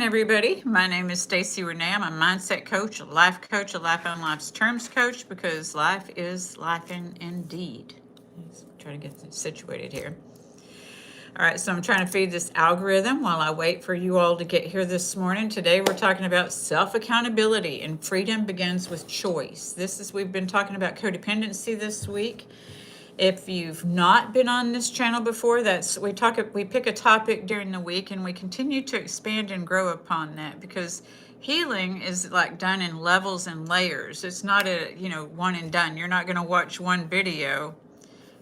Everybody, my name is Stacy Renee. I'm a mindset coach, a life coach, a life on life's terms coach because life is life indeed. Let's try to get situated here. All right, so I'm trying to feed this algorithm while I wait for you all to get here this morning. Today we're talking about self-accountability, and freedom begins with choice. We've been talking about codependency this week. If you've not been on this channel before, we pick a topic during the week and we continue to expand and grow upon that, because healing is like done in levels and layers. It's not one and done. You're not going to watch one video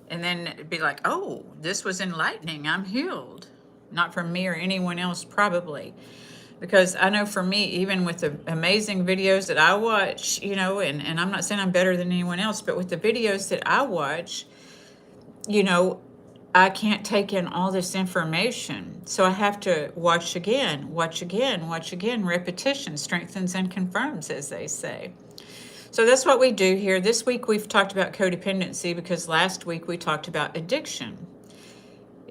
and then be like, "Oh, this was enlightening. I'm healed." Not from me or anyone else, probably. Because I know for me, even with the amazing videos that I watch, and I'm not saying I'm better than anyone else, but with the videos that I watch, you know, I can't take in all this information. So I have to watch again, watch again, watch again. Repetition strengthens and confirms, as they say. So that's what we do here. This week we've talked about codependency because last week we talked about addiction.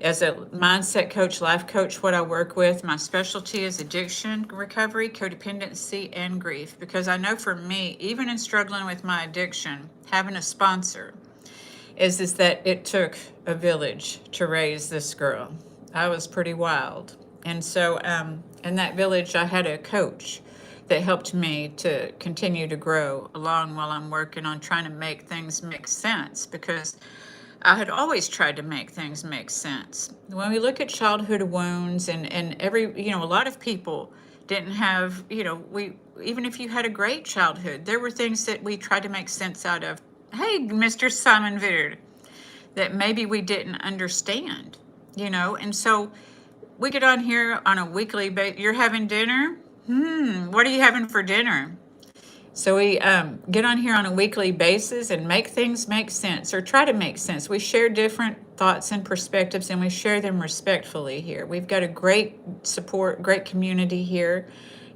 As a mindset coach, life coach, what I work with, my specialty is addiction recovery, codependency, and grief. Because I know for me, even in struggling with my addiction, having a sponsor, is that it took a village to raise this girl. I was pretty wild. And so in that village, I had a coach that helped me to continue to grow along while I'm working on trying to make things make sense, because I had always tried to make things make sense. When we look at childhood wounds and a lot of people didn't have, even if you had a great childhood, there were things that we tried to make sense out of. Hey, Mr. Simon Vidard, that maybe we didn't understand, and so we get on here on a weekly basis. You're having dinner? What are you having for dinner? So we get on here on a weekly basis and make things make sense, or try to make sense. We share different thoughts and perspectives, and we share them respectfully here. We've got a great support, great community here,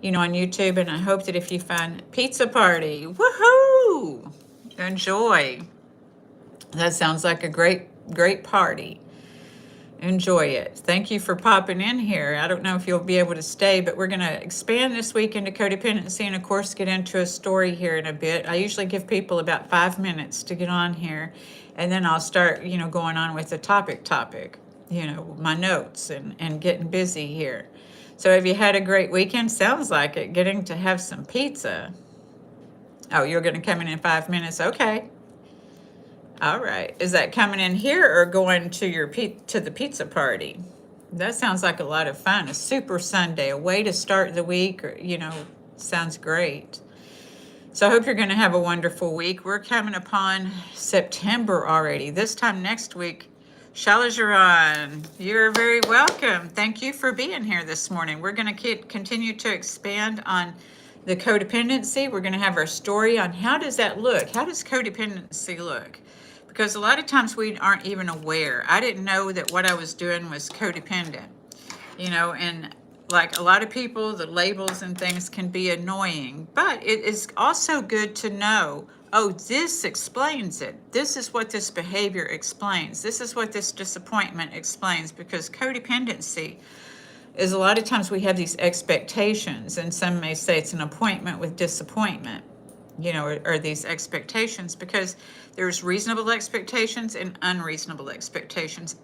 on YouTube, and I hope that if you find Pizza Party, woohoo! Enjoy. That sounds like a great party. Enjoy it. Thank you for popping in here. I don't know if you'll be able to stay, but we're going to expand this week into codependency and, of course, get into a story here in a bit. I usually give people about 5 minutes to get on here, and then I'll start, going on with the topic, my notes and getting busy here. So have you had a great weekend? Sounds like it. Getting to have some pizza. Oh, you're going to come in 5 minutes? Okay. All right. Is that coming in here or going to to the pizza party? That sounds like a lot of fun. A super Sunday, a way to start the week, or, sounds great. So I hope you're going to have a wonderful week. We're coming upon September already. This time next week, Shalajaran, you're very welcome. Thank you for being here this morning. We're going to continue to expand on the codependency. We're going to have our story on how does that look? How does codependency look? Because a lot of times we aren't even aware. I didn't know that what I was doing was codependent, and like a lot of people, the labels and things can be annoying, but it is also good to know, oh, this explains it. This is what this behavior explains. This is what this disappointment explains, because codependency is a lot of times we have these expectations, and some may say it's an appointment with disappointment, or these expectations, because there's reasonable expectations and unreasonable expectations.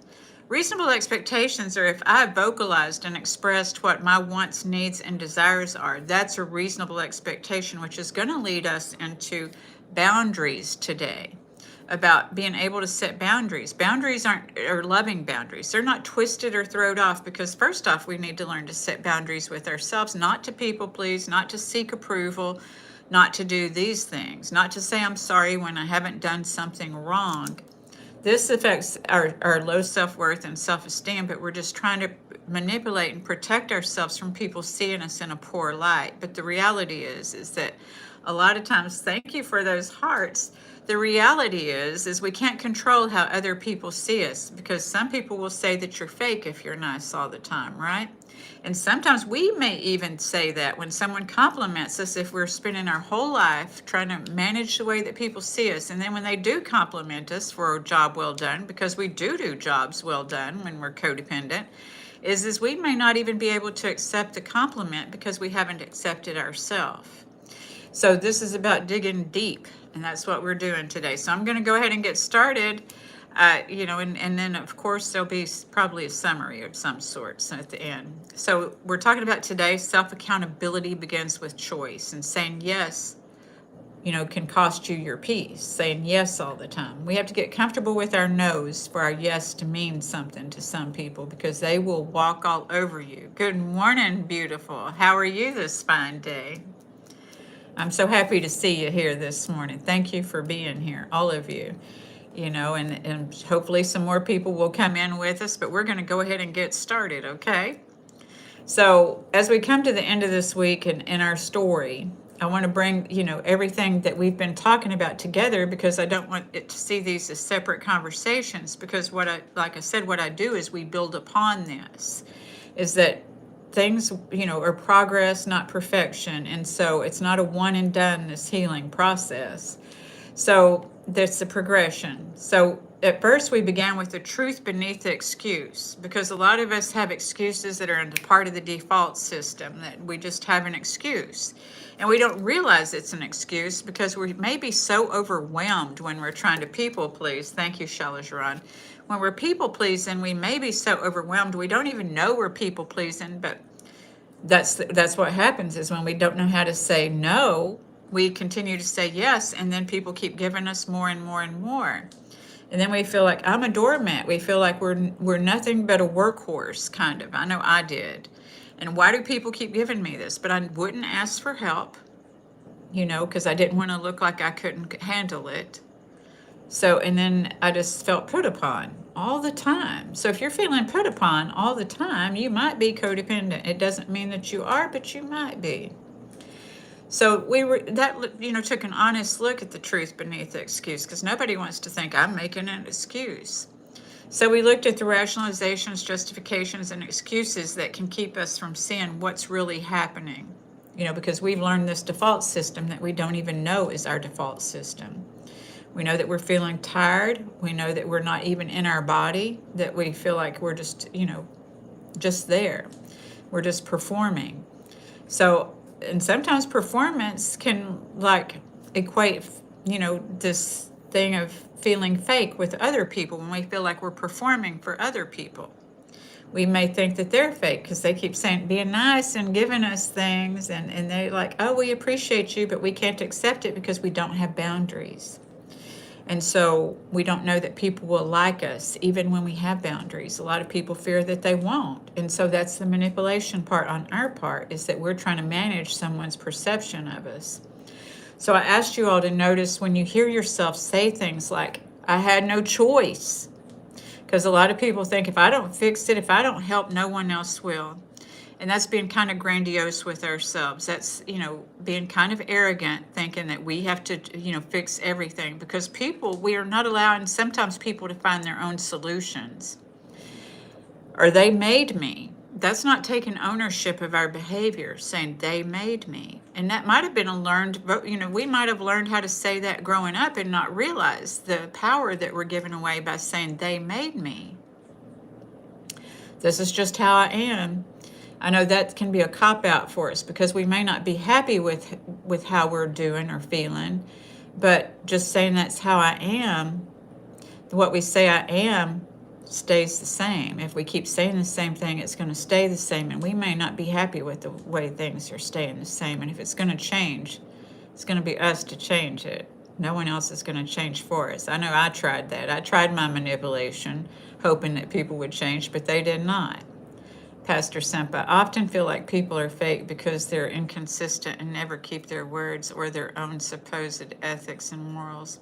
Reasonable expectations are if I vocalized and expressed what my wants, needs, and desires are. That's a reasonable expectation, which is going to lead us into boundaries today, about being able to set boundaries. Boundaries are loving boundaries. They're not twisted or thrown off, because first off, we need to learn to set boundaries with ourselves, not to people please, not to seek approval, not to do these things, not to say I'm sorry when I haven't done something wrong. This affects our low self-worth and self-esteem, but we're just trying to manipulate and protect ourselves from people seeing us in a poor light. But the reality is that a lot of times, thank you for those hearts, the reality is we can't control how other people see us, because some people will say that you're fake if you're nice all the time, right? And sometimes we may even say that when someone compliments us, if we're spending our whole life trying to manage the way that people see us. And then when they do compliment us for a job well done, because we do jobs well done when we're codependent, is we may not even be able to accept the compliment because we haven't accepted ourselves. So this is about digging deep, and that's what we're doing today. So I'm going to go ahead and get started. And then of course there'll be probably a summary of some sort at the end. So we're talking about today, self-accountability begins with choice, and saying yes, can cost you your peace. Saying yes all the time. We have to get comfortable with our no's for our yes to mean something to some people, because they will walk all over you. Good morning, beautiful. How are you this fine day? I'm so happy to see you here this morning. Thank you for being here, all of you. And hopefully some more people will come in with us, but we're going to go ahead and get started, okay? So as we come to the end of this week and in our story, I want to bring, everything that we've been talking about together, because I don't want it to see these as separate conversations, because what I do is we build upon this, is that things, are progress, not perfection. And so it's not a one and done, this healing process. So that's the progression. So at first we began with the truth beneath the excuse, because a lot of us have excuses that are in the part of the default system, that we just have an excuse. And we don't realize it's an excuse because we may be so overwhelmed when we're trying to people please. Thank you, Shalajaran. When we're people pleasing, we may be so overwhelmed we don't even know we're people pleasing, but that's what happens, is when we don't know how to say no, we continue to say yes, and then people keep giving us more and more and more. And then we feel like I'm a doormat. We feel like we're nothing but a workhorse, kind of. I know I did. And why do people keep giving me this? But I wouldn't ask for help, because I didn't want to look like I couldn't handle it. So, and then I just felt put upon all the time. So if you're feeling put upon all the time, you might be codependent. It doesn't mean that you are, but you might be. So took an honest look at the truth beneath the excuse, because nobody wants to think I'm making an excuse. So we looked at the rationalizations, justifications, and excuses that can keep us from seeing what's really happening, because we've learned this default system that we don't even know is our default system. We know that we're feeling tired. We know that we're not even in our body, that we feel like we're just, just there. We're just performing. So, and sometimes performance can equate, this thing of feeling fake with other people. When we feel like we're performing for other people, we may think that they're fake because they keep saying, being nice and giving us things. And they're like, oh, we appreciate you, but we can't accept it because we don't have boundaries. And so we don't know that people will like us even when we have boundaries. A lot of people fear that they won't. And so that's the manipulation part on our part, is that we're trying to manage someone's perception of us. So I asked you all to notice when you hear yourself say things like, I had no choice. Because a lot of people think, if I don't fix it, if I don't help, no one else will. And that's being kind of grandiose with ourselves. That's, being kind of arrogant, thinking that we have to, fix everything. Because we are not allowing sometimes people to find their own solutions. Or they made me. That's not taking ownership of our behavior, saying they made me. And that might have been we might have learned how to say that growing up and not realize the power that we're giving away by saying they made me. This is just how I am. I know that can be a cop-out for us, because we may not be happy with how we're doing or feeling, but just saying that's how I am, what we say I am stays the same. If we keep saying the same thing, it's going to stay the same, and we may not be happy with the way things are staying the same. And if it's going to change, it's going to be us to change it. No one else is going to change for us. I know I tried that. I tried my manipulation, hoping that people would change, but they did not. Pastor Sempa, I often feel like people are fake because they're inconsistent and never keep their words or their own supposed ethics and morals.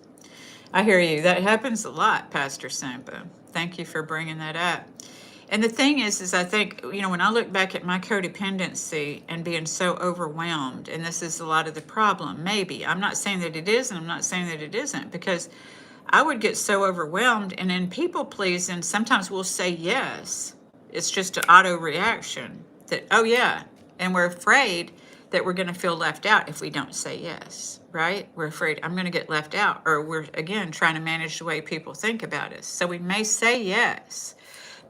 I hear you. That happens a lot, Pastor Sempa. Thank you for bringing that up. And the thing is I think, when I look back at my codependency and being so overwhelmed, and this is a lot of the problem, maybe. I'm not saying that it is, and I'm not saying that it isn't, because I would get so overwhelmed, and in people pleasing, sometimes we'll say yes. It's just an auto reaction that, oh yeah, and we're afraid that we're going to feel left out if we don't say yes, right? We're afraid I'm going to get left out, or we're, again, trying to manage the way people think about us. So we may say yes,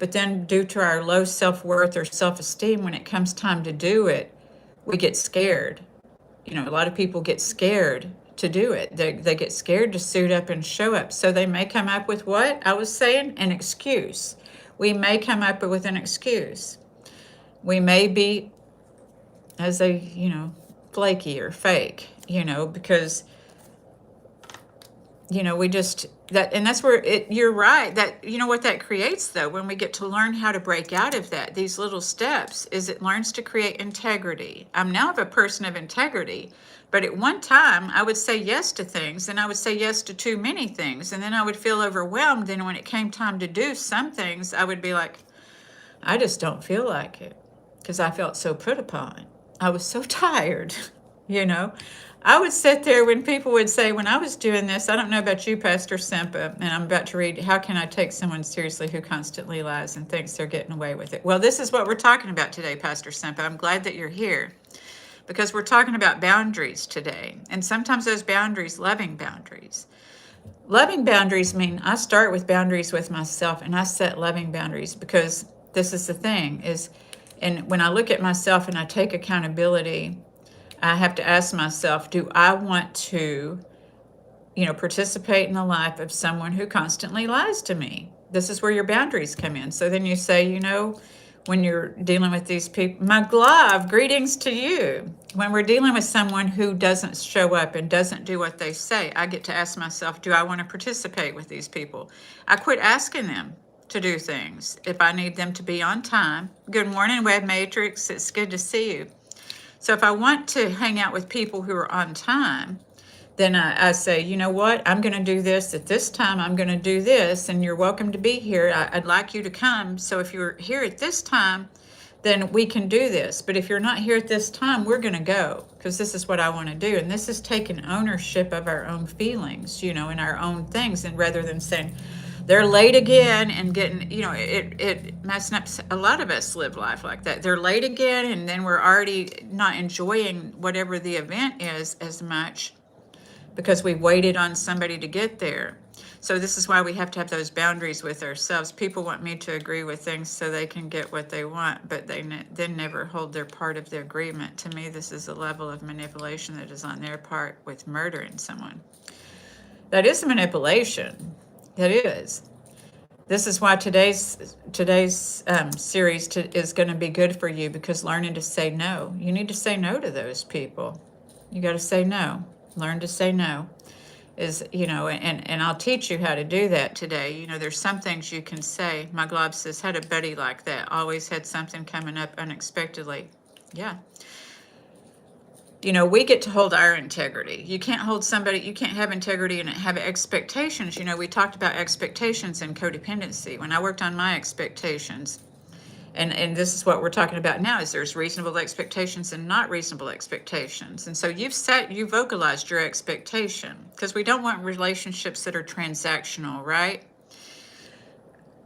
But then due to our low self-worth or self-esteem, when it comes time to do it, we get scared. A lot of people get scared to do it. They get scared to suit up and show up. So they may come up with what I was saying, an excuse. We may come up with an excuse. We may be, as a, flaky or fake, because, we just, and that's where you're right. That, what that creates though, when we get to learn how to break out of that, these little steps, is it learns to create integrity. I'm now a person of integrity, but at one time I would say yes to things, and I would say yes to too many things. And then I would feel overwhelmed. And when it came time to do some things, I would be like, I just don't feel like it, because I felt so put upon. I was so tired, I would sit there when people would say, when I was doing this, I don't know about you, Pastor Sempa, and I'm about to read, how can I take someone seriously who constantly lies and thinks they're getting away with it? Well, this is what we're talking about today, Pastor Sempa. I'm glad that you're here, because we're talking about boundaries today. And sometimes those boundaries, loving boundaries. Loving boundaries mean I start with boundaries with myself, and I set loving boundaries, because this is the thing is, and when I look at myself and I take accountability, I have to ask myself, do I want to, participate in the life of someone who constantly lies to me? This is where your boundaries come in. So then you say, when you're dealing with these people, my glove, greetings to you. When we're dealing with someone who doesn't show up and doesn't do what they say, I get to ask myself, do I want to participate with these people? I quit asking them to do things if I need them to be on time. Good morning, Web Matrix. It's good to see you. So if I want to hang out with people who are on time, then I say, you know what, I'm going to do this at this time. I'm going to do this, and you're welcome to be here. I'd like you to come. So if you're here at this time, then we can do this. But if you're not here at this time, we're going to go, because this is what I want to do. And this is taking ownership of our own feelings, and our own things. And rather than saying, they're late again, and getting, it messing up. A lot of us live life like that. They're late again, and then we're already not enjoying whatever the event is as much, because we waited on somebody to get there. So this is why we have to have those boundaries with ourselves. People want me to agree with things so they can get what they want, but they then never hold their part of the agreement. To me, this is a level of manipulation that is on their part with murdering someone. That is manipulation. That is. This is why today's series is going to be good for you, because learning to say no. You need to say no to those people. You got to say no. Learn to say no. And I'll teach you how to do that today. There's some things you can say. My glob says, had a buddy like that. Always had something coming up unexpectedly. Yeah. We get to hold our integrity. You can't have integrity and have expectations. We talked about expectations and codependency. When I worked on my expectations, and this is what we're talking about now, is there's reasonable expectations and not reasonable expectations. And so you vocalized your expectation, because we don't want relationships that are transactional, right?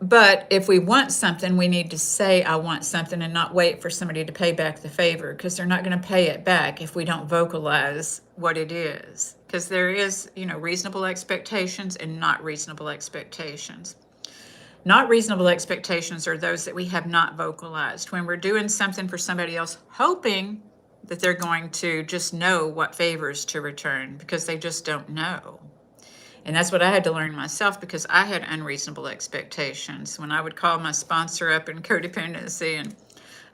But if we want something, we need to say, I want something, and not wait for somebody to pay back the favor, because they're not going to pay it back if we don't vocalize what it is. Because there is, reasonable expectations and not reasonable expectations. Not reasonable expectations are those that we have not vocalized. When we're doing something for somebody else, hoping that they're going to just know what favors to return, because they just don't know. And that's what I had to learn myself, because I had unreasonable expectations. When I would call my sponsor up in codependency, and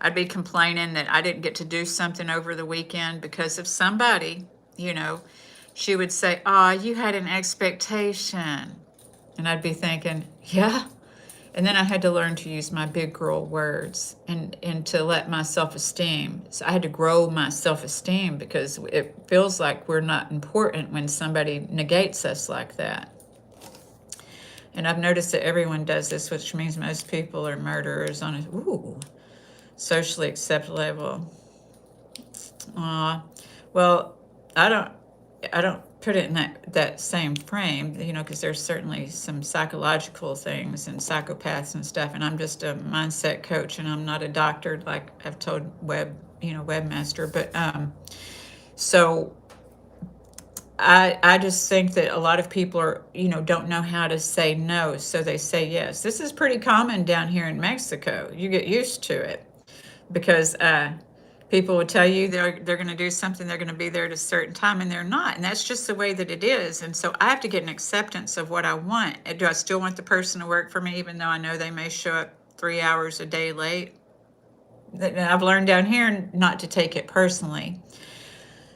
I'd be complaining that I didn't get to do something over the weekend because of somebody, she would say, "Oh, you had an expectation." And I'd be thinking, yeah. And then I had to learn to use my big girl words and to let my self-esteem. So I had to grow my self-esteem, because it feels like we're not important when somebody negates us like that. And I've noticed that everyone does this, which means most people are murderers on a socially acceptable level. Well, I don't put it in that same frame, because there's certainly some psychological things and psychopaths and stuff. And I'm just a mindset coach, and I'm not a doctor, like I've told webmaster. But so I just think that a lot of people are, don't know how to say no, so they say yes. This is pretty common down here in Mexico. You get used to it because people will tell you they're going to do something, they're going to be there at a certain time, and they're not, and that's just the way that it is. And so I have to get an acceptance of what I want. Do I still want the person to work for me, even though I know they may show up 3 hours a day late? I've learned down here not to take it personally.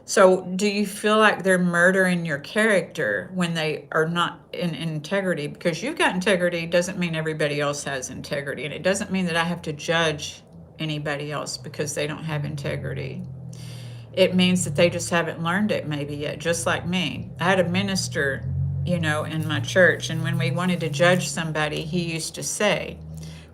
So, do you feel like they're murdering your character when they are not in integrity? Because you've got integrity doesn't mean everybody else has integrity. And it doesn't mean that I have to judge anybody else because they don't have integrity. It means that they just haven't learned it maybe yet, just like me. I had a minister, in my church, and when we wanted to judge somebody, he used to say,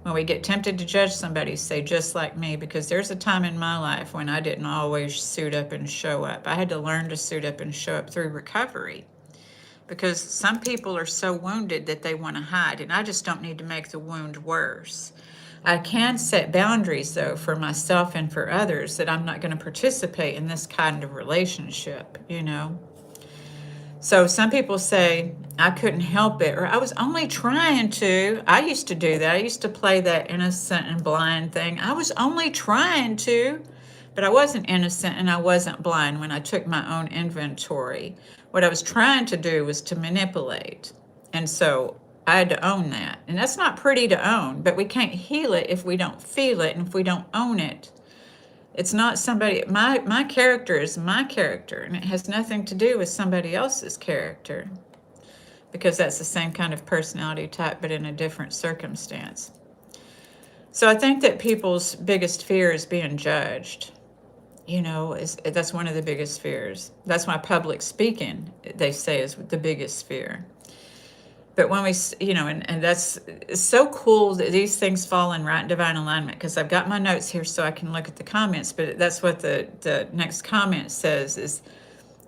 when we get tempted to judge somebody, say just like me, because there's a time in my life when I didn't always suit up and show up. I had to learn to suit up and show up through recovery, because some people are so wounded that they want to hide, and I just don't need to make the wound worse. I can set boundaries, though, for myself and for others, that I'm not going to participate in this kind of relationship. So some people say, I couldn't help it, or I was only trying to. I used to do that. I used to play that innocent and blind thing. I was only trying to, but I wasn't innocent and I wasn't blind when I took my own inventory. What I was trying to do was to manipulate. And so I had to own that. And that's not pretty to own, but we can't heal it if we don't feel it and if we don't own it. It's not somebody, my character is my character, and it has nothing to do with somebody else's character, because that's the same kind of personality type, but in a different circumstance. So I think that people's biggest fear is being judged. That's one of the biggest fears. That's why public speaking, they say, is the biggest fear. But when we, and that's so cool that these things fall in right divine alignment, because I've got my notes here so I can look at the comments, but that's what the next comment says is,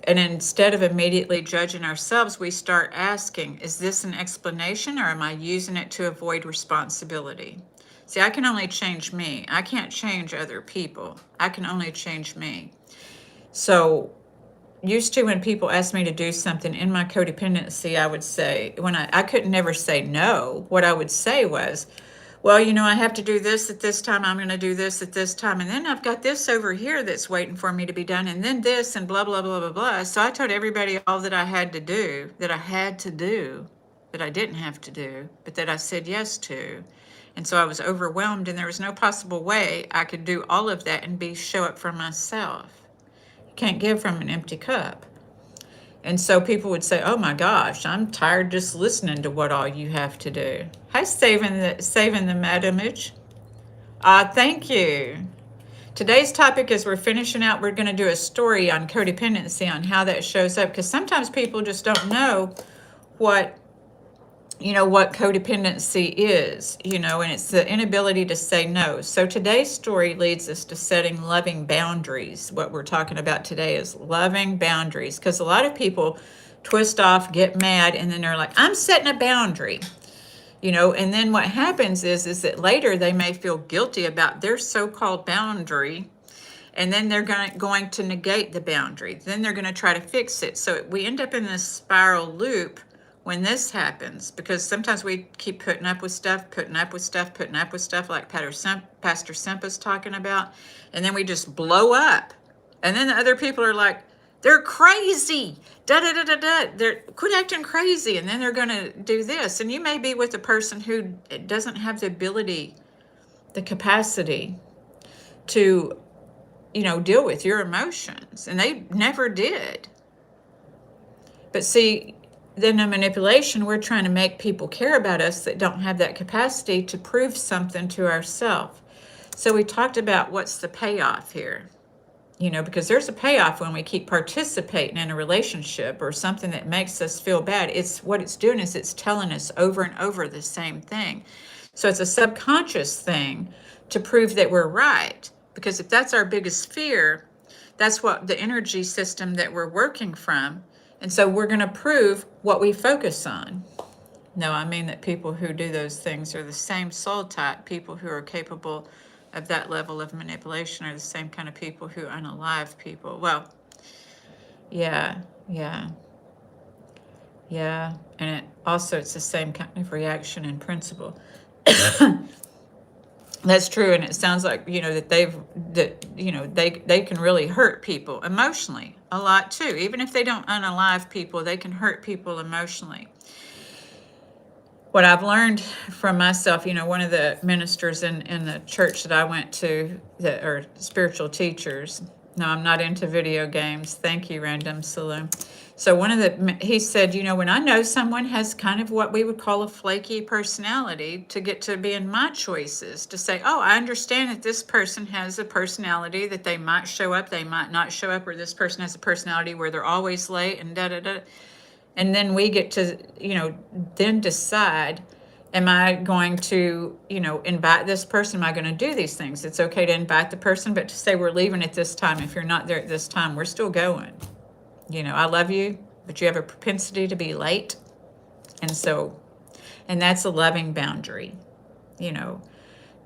and instead of immediately judging ourselves, we start asking, is this an explanation, or am I using it to avoid responsibility? See, I can only change me. I can't change other people. I can only change me. So used to, when people asked me to do something in my codependency, I would say, when I couldn't never say no, what I would say was, well, I have to do this at this time, I'm going to do this at this time, and then I've got this over here that's waiting for me to be done, and then this, and blah, blah, blah, blah, blah. So I told everybody all that I had to do, that I didn't have to do, but that I said yes to. And so I was overwhelmed, and there was no possible way I could do all of that and show up for myself. Can't give from an empty cup. And so people would say, oh my gosh, I'm tired just listening to what all you have to do. Hi, saving the madamage. Thank you. Today's topic, as we're finishing out, we're going to do a story on codependency, on how that shows up, because sometimes people just don't know what codependency is, and it's the inability to say no. So today's story leads us to setting loving boundaries. What we're talking about today is loving boundaries, because a lot of people twist off, get mad, and then they're like, I'm setting a boundary, and then what happens is that later they may feel guilty about their so-called boundary, and then they're going to negate the boundary. Then they're going to try to fix it. So we end up in this spiral loop when this happens, because sometimes we keep putting up with stuff, like Pastor Sempa's talking about, and then we just blow up. And then the other people are like, they're crazy, they're quit acting crazy, and then they're going to do this. And you may be with a person who doesn't have the ability, the capacity to, deal with your emotions, and they never did. But see, then in manipulation, we're trying to make people care about us that don't have that capacity to prove something to ourselves. So we talked about what's the payoff here, because there's a payoff when we keep participating in a relationship or something that makes us feel bad. It's what it's doing is it's telling us over and over the same thing. So it's a subconscious thing to prove that we're right, because if that's our biggest fear, that's what the energy system that we're working from. And so we're going to prove what we focus on. No, I mean that people who do those things are the same soul type. People who are capable of that level of manipulation are the same kind of people who unalive people. Well, yeah. Yeah, and it's the same kind of reaction in principle. That's true, and it sounds like that they can really hurt people emotionally a lot too. Even if they don't unalive people, they can hurt people emotionally. What I've learned from myself, one of the ministers in the church that I went to that are spiritual teachers. No, I'm not into video games. Thank you, Random Saloon. So he said, when I know someone has kind of what we would call a flaky personality, to get to be in my choices, to say, oh, I understand that this person has a personality that they might show up, they might not show up, or this person has a personality where they're always late and da da da. And then we get to, then decide, am I going to, invite this person? Am I going to do these things? It's okay to invite the person, but to say we're leaving at this time, if you're not there at this time, we're still going. I love you, but you have a propensity to be late. And that's a loving boundary.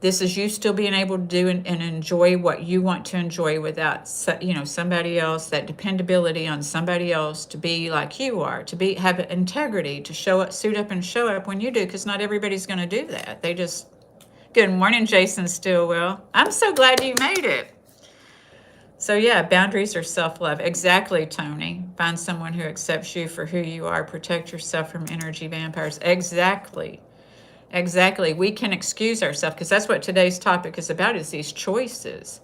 This is you still being able to do and enjoy what you want to enjoy without, somebody else, that dependability on somebody else to be like you are, to have integrity, to show up, suit up and show up when you do, because not everybody's going to do that. Good morning, Jason Stillwell. I'm so glad you made it. So yeah, boundaries are self-love. Exactly, Tony. Find someone who accepts you for who you are. Protect yourself from energy vampires. Exactly. We can excuse ourselves, because that's what today's topic is about, is these choices.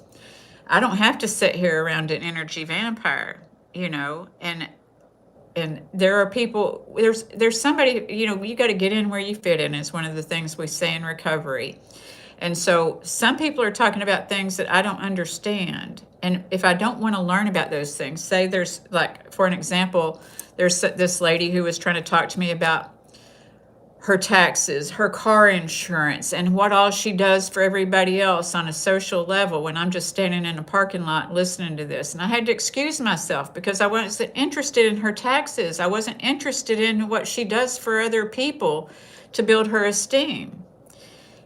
I don't have to sit here around an energy vampire, and there are people, there's somebody, you got to get in where you fit in, is one of the things we say in recovery. And so some people are talking about things that I don't understand. And if I don't want to learn about those things, say there's, like, for an example, there's this lady who was trying to talk to me about her taxes, her car insurance, and what all she does for everybody else on a social level, when I'm just standing in a parking lot listening to this. And I had to excuse myself because I wasn't interested in her taxes. I wasn't interested in what she does for other people to build her esteem.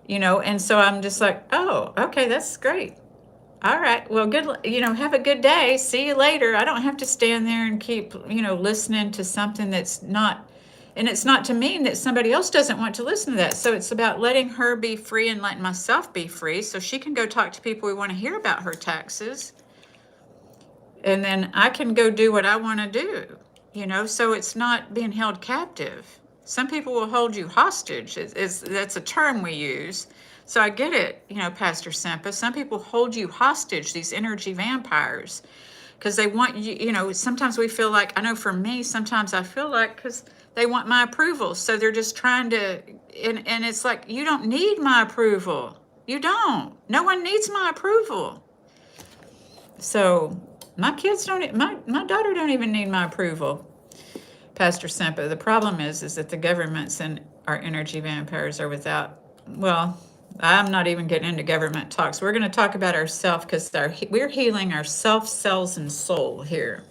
And so I'm just like, oh, okay, that's great. All right, well, good, have a good day. See you later. I don't have to stand there and keep, listening to something that's not, and it's not to mean that somebody else doesn't want to listen to that. So it's about letting her be free and letting myself be free, so she can go talk to people who want to hear about her taxes. And then I can go do what I want to do, so it's not being held captive. Some people will hold you hostage. That's a term we use. So I get it, Pastor Sempa. Some people hold you hostage, these energy vampires, because they want you, sometimes we feel like, I know for me, sometimes I feel like, because they want my approval. So they're just trying to, and it's like, you don't need my approval. You don't. No one needs my approval. So my kids don't, my daughter don't even need my approval. Pastor Sempa, the problem is that the governments and our energy vampires are without, well, I'm not even getting into government talks. We're going to talk about ourselves, because we're healing our self, cells, and soul here.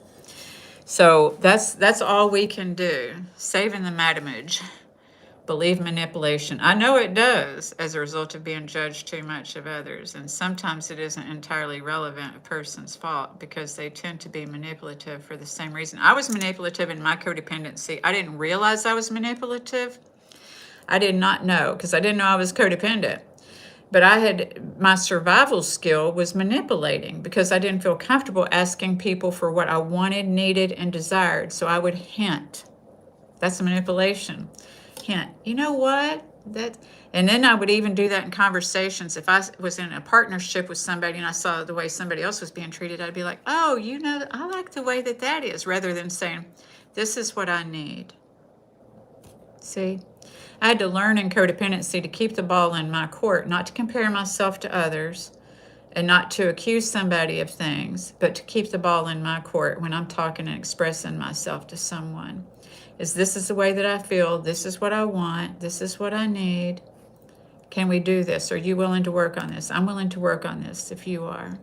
So that's all we can do. Saving the madamage. Believe manipulation. I know it does, as a result of being judged too much of others. And sometimes it isn't entirely relevant a person's fault, because they tend to be manipulative for the same reason. I was manipulative in my codependency. I didn't realize I was manipulative. I did not know, because I didn't know I was codependent. But my survival skill was manipulating, because I didn't feel comfortable asking people for what I wanted, needed, and desired. So I would hint. That's manipulation. Hint. You know what? And then I would even do that in conversations. If I was in a partnership with somebody and I saw the way somebody else was being treated, I'd be like, oh, I like the way that is, rather than saying, this is what I need. See? I had to learn in codependency to keep the ball in my court, not to compare myself to others, and not to accuse somebody of things, but to keep the ball in my court when I'm talking and expressing myself to someone. This is the way that I feel. This is what I want. This is what I need. Can we do this? Are you willing to work on this? I'm willing to work on this if you are.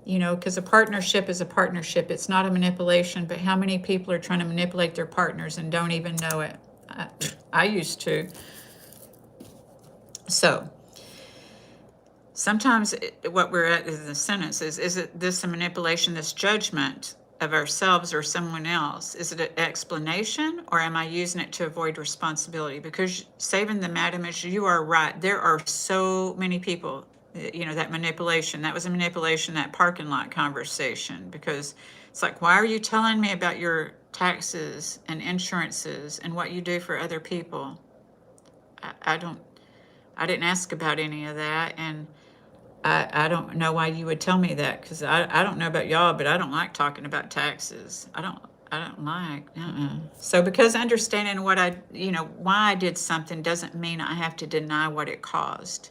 Because a partnership is a partnership. It's not a manipulation, but how many people are trying to manipulate their partners and don't even know it? I used to. So sometimes what we're at in the sentence is it this a manipulation, this judgment of ourselves or someone else? Is it an explanation, or am I using it to avoid responsibility? Because saving the mad image, you are right. There are so many people, that manipulation, that was a manipulation, that parking lot conversation, because it's like, why are you telling me about your taxes and insurances and what you do for other people? I don't, I didn't ask about any of that. And I don't know why you would tell me that, because I don't know about y'all, but I don't like talking about taxes. I don't like. So because understanding why I did something doesn't mean I have to deny what it caused.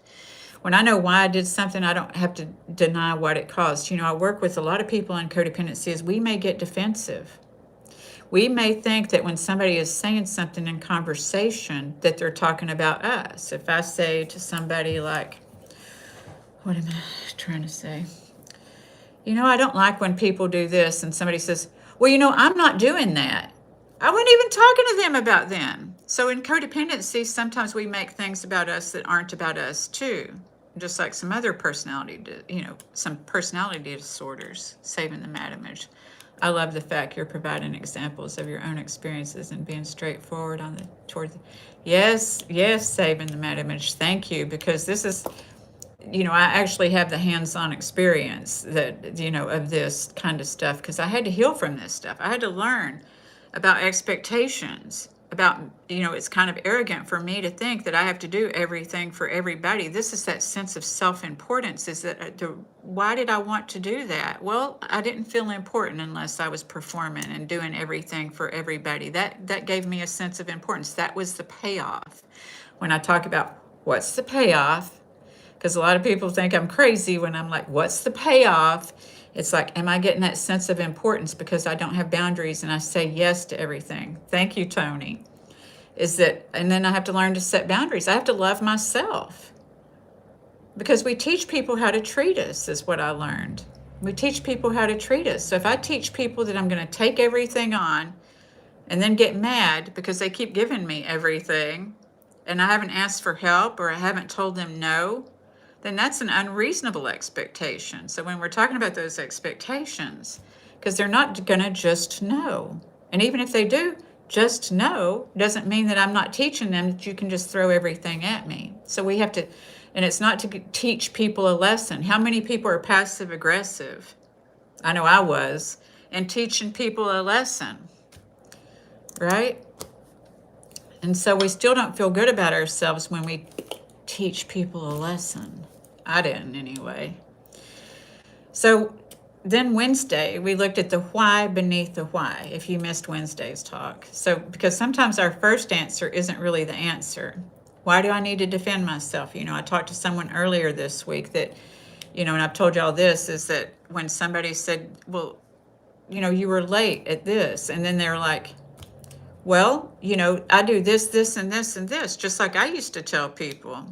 When I know why I did something, I don't have to deny what it caused. I work with a lot of people in codependency. Is we may get defensive. We may think that when somebody is saying something in conversation that they're talking about us. If I say to somebody like, what am I trying to say? I don't like when people do this, and somebody says, well, I'm not doing that. I wasn't even talking to them about them. So in codependency, sometimes we make things about us that aren't about us too. Just like some other some personality disorders, saving the mad image. I love the fact you're providing examples of your own experiences and being straightforward yes, saving the mad image. Thank you, because this is, I actually have the hands-on experience that, of this kind of stuff, because I had to heal from this stuff. I had to learn about expectations, about, it's kind of arrogant for me to think that I have to do everything for everybody. This is that sense of self-importance, is that why did I want to do that? Well, I didn't feel important unless I was performing and doing everything for everybody. That gave me a sense of importance. That was the payoff. When I talk about what's the payoff, because a lot of people think I'm crazy when I'm like, what's the payoff? It's like, am I getting that sense of importance because I don't have boundaries and I say yes to everything? Thank you, Tony. And then I have to learn to set boundaries. I have to love myself, because we teach people how to treat us, is what I learned. We teach people how to treat us. So if I teach people that I'm going to take everything on and then get mad because they keep giving me everything and I haven't asked for help or I haven't told them no, then that's an unreasonable expectation. So when we're talking about those expectations, because they're not going to just know. And even if they do just know, doesn't mean that I'm not teaching them that you can just throw everything at me. So we have to, and it's not to teach people a lesson. How many people are passive aggressive? I know I was, and teaching people a lesson, right? And so we still don't feel good about ourselves when we teach people a lesson. I didn't anyway. So then Wednesday, we looked at the why beneath the why, if you missed Wednesday's talk. So because sometimes our first answer isn't really the answer. Why do I need to defend myself? I talked to someone earlier this week that, and I've told y'all this, is that when somebody said, well, you were late at this, and then they're like, well, I do this, this, and this, and this, just like I used to tell people.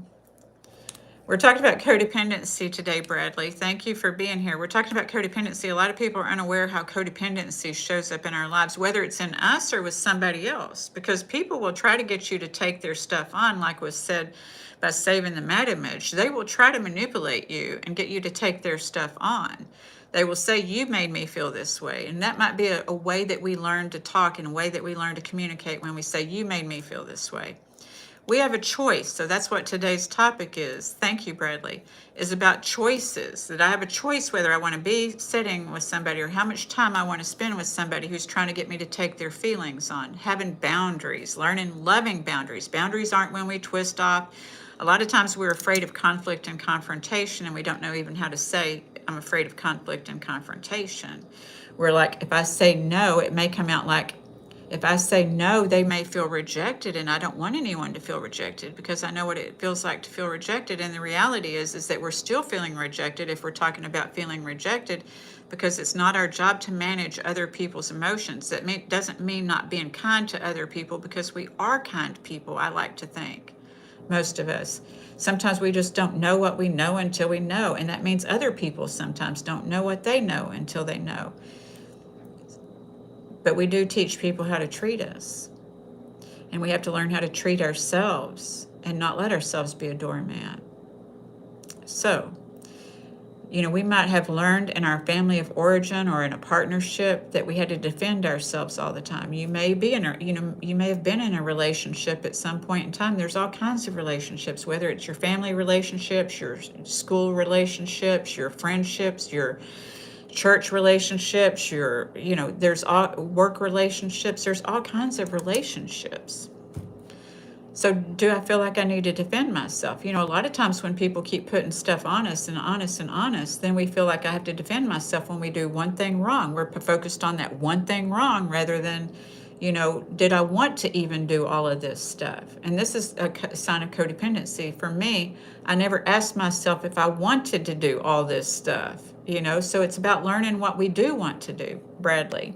We're talking about codependency today, Bradley. Thank you for being here. We're talking about codependency. A lot of people are unaware how codependency shows up in our lives, whether it's in us or with somebody else, because people will try to get you to take their stuff on, like was said by saving the mad image. They will try to manipulate you and get you to take their stuff on. They will say, you made me feel this way. And that might be a way that we learn to talk, and a way that we learn to communicate, when we say, you made me feel this way. We have a choice. So that's what today's topic is. Thank you, Bradley. Is about choices. That I have a choice whether I want to be sitting with somebody or how much time I want to spend with somebody who's trying to get me to take their feelings on. Having boundaries, learning loving boundaries. Boundaries aren't when we twist off. A lot of times we're afraid of conflict and confrontation, and we don't know even how to say, I'm afraid of conflict and confrontation. We're like, if I say no, it may come out like, if I say no, they may feel rejected, and I don't want anyone to feel rejected, because I know what it feels like to feel rejected. And the reality is that we're still feeling rejected if we're talking about feeling rejected, because it's not our job to manage other people's emotions. That doesn't mean not being kind to other people, because we are kind people, I like to think, most of us. Sometimes we just don't know what we know until we know, and that means other people sometimes don't know what they know until they know. But we do teach people how to treat us. And we have to learn how to treat ourselves and not let ourselves be a doormat. So, We might have learned in our family of origin or in a partnership that we had to defend ourselves all the time. You may be in a, you may have been in a relationship at some point in time. There's all kinds of relationships, whether it's your family relationships, your school relationships, your friendships, your church relationships, there's all work relationships, there's all kinds of relationships. So do I feel like I need to defend myself? A lot of times when people keep putting stuff on us and on us and on us, then we feel like I have to defend myself when we do one thing wrong. We're focused on that one thing wrong rather than, did I want to even do all of this stuff? And this is a sign of codependency. For me, I never asked myself if I wanted to do all this stuff, so it's about learning what we do want to do. Bradley.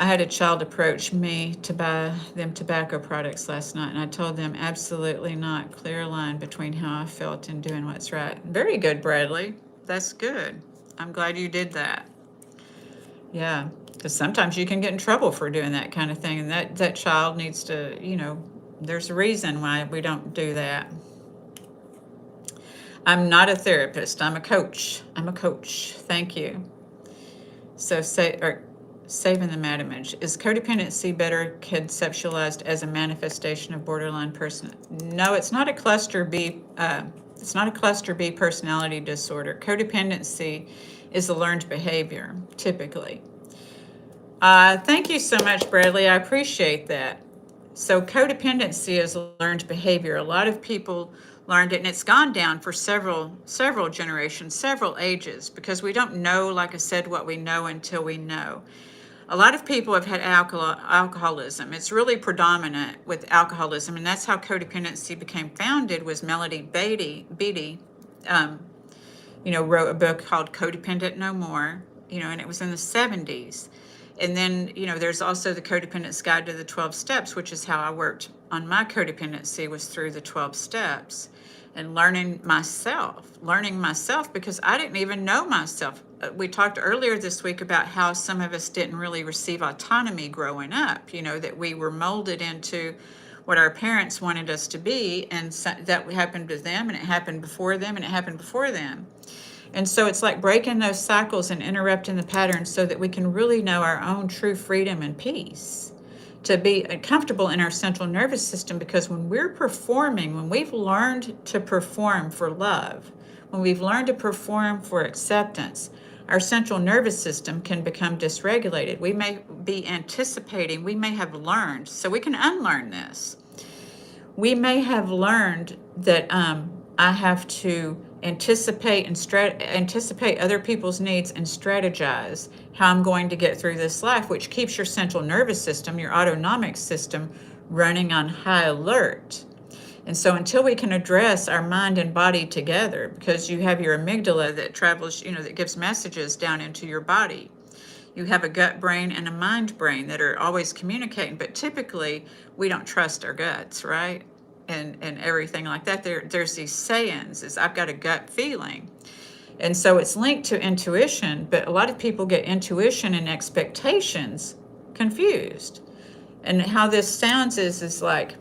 I had a child approach me to buy them tobacco products last night, and I told them absolutely not. Clear line between how I felt and doing what's right. Very good, Bradley. That's good. I'm glad you did that. Yeah, because sometimes you can get in trouble for doing that kind of thing, and that child needs to, there's a reason why we don't do that. I'm not a therapist. I'm a coach. Thank you. So saving the mad image. Is codependency better conceptualized as a manifestation of borderline person? No, it's not a cluster B. It's not a cluster B personality disorder. Codependency is a learned behavior, typically. Thank you so much, Bradley. I appreciate that. So codependency is a learned behavior. A lot of people learned it, and it's gone down for several generations, several ages, because we don't know, like I said, what we know until we know. A lot of people have had alcoholism. It's really predominant with alcoholism, and that's how codependency became founded. Was Melody Beattie, wrote a book called Codependent No More, and it was in the 70s. And then, there's also the Codependence Guide to the 12 Steps, which is how I worked on my codependency, was through the 12 steps and learning myself because I didn't even know myself. We talked earlier this week about how some of us didn't really receive autonomy growing up, that we were molded into what our parents wanted us to be, and that happened to them, and it happened before them, and it happened before them. And so it's like breaking those cycles and interrupting the patterns so that we can really know our own true freedom and peace, to be comfortable in our central nervous system. Because when we're performing, when we've learned to perform for love, when we've learned to perform for acceptance, our central nervous system can become dysregulated. We may be anticipating, we may have learned, so we can unlearn this. We may have learned that I have to anticipate other people's needs and strategize how I'm going to get through this life, which keeps your central nervous system, your autonomic system, running on high alert. And so until we can address our mind and body together, because you have your amygdala that travels, that gives messages down into your body. You have a gut brain and a mind brain that are always communicating, but typically we don't trust our guts, right? And everything like that. There's these sayings, is I've got a gut feeling. And so it's linked to intuition, but a lot of people get intuition and expectations confused. And how this sounds is like,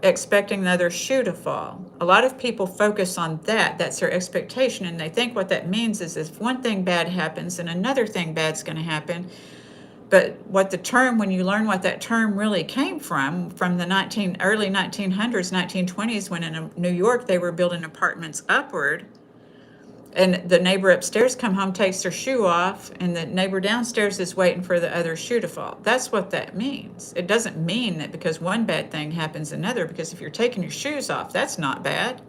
expecting the other shoe to fall. A lot of people focus on that. That's their expectation. And they think what that means is if one thing bad happens, then another thing bad's going to happen. But when you learn what that term really came from the early 1900s, 1920s, when in New York they were building apartments upward, and the neighbor upstairs come home, takes their shoe off, and the neighbor downstairs is waiting for the other shoe to fall. That's what that means. It doesn't mean that because one bad thing happens, another, because if you're taking your shoes off, that's not bad.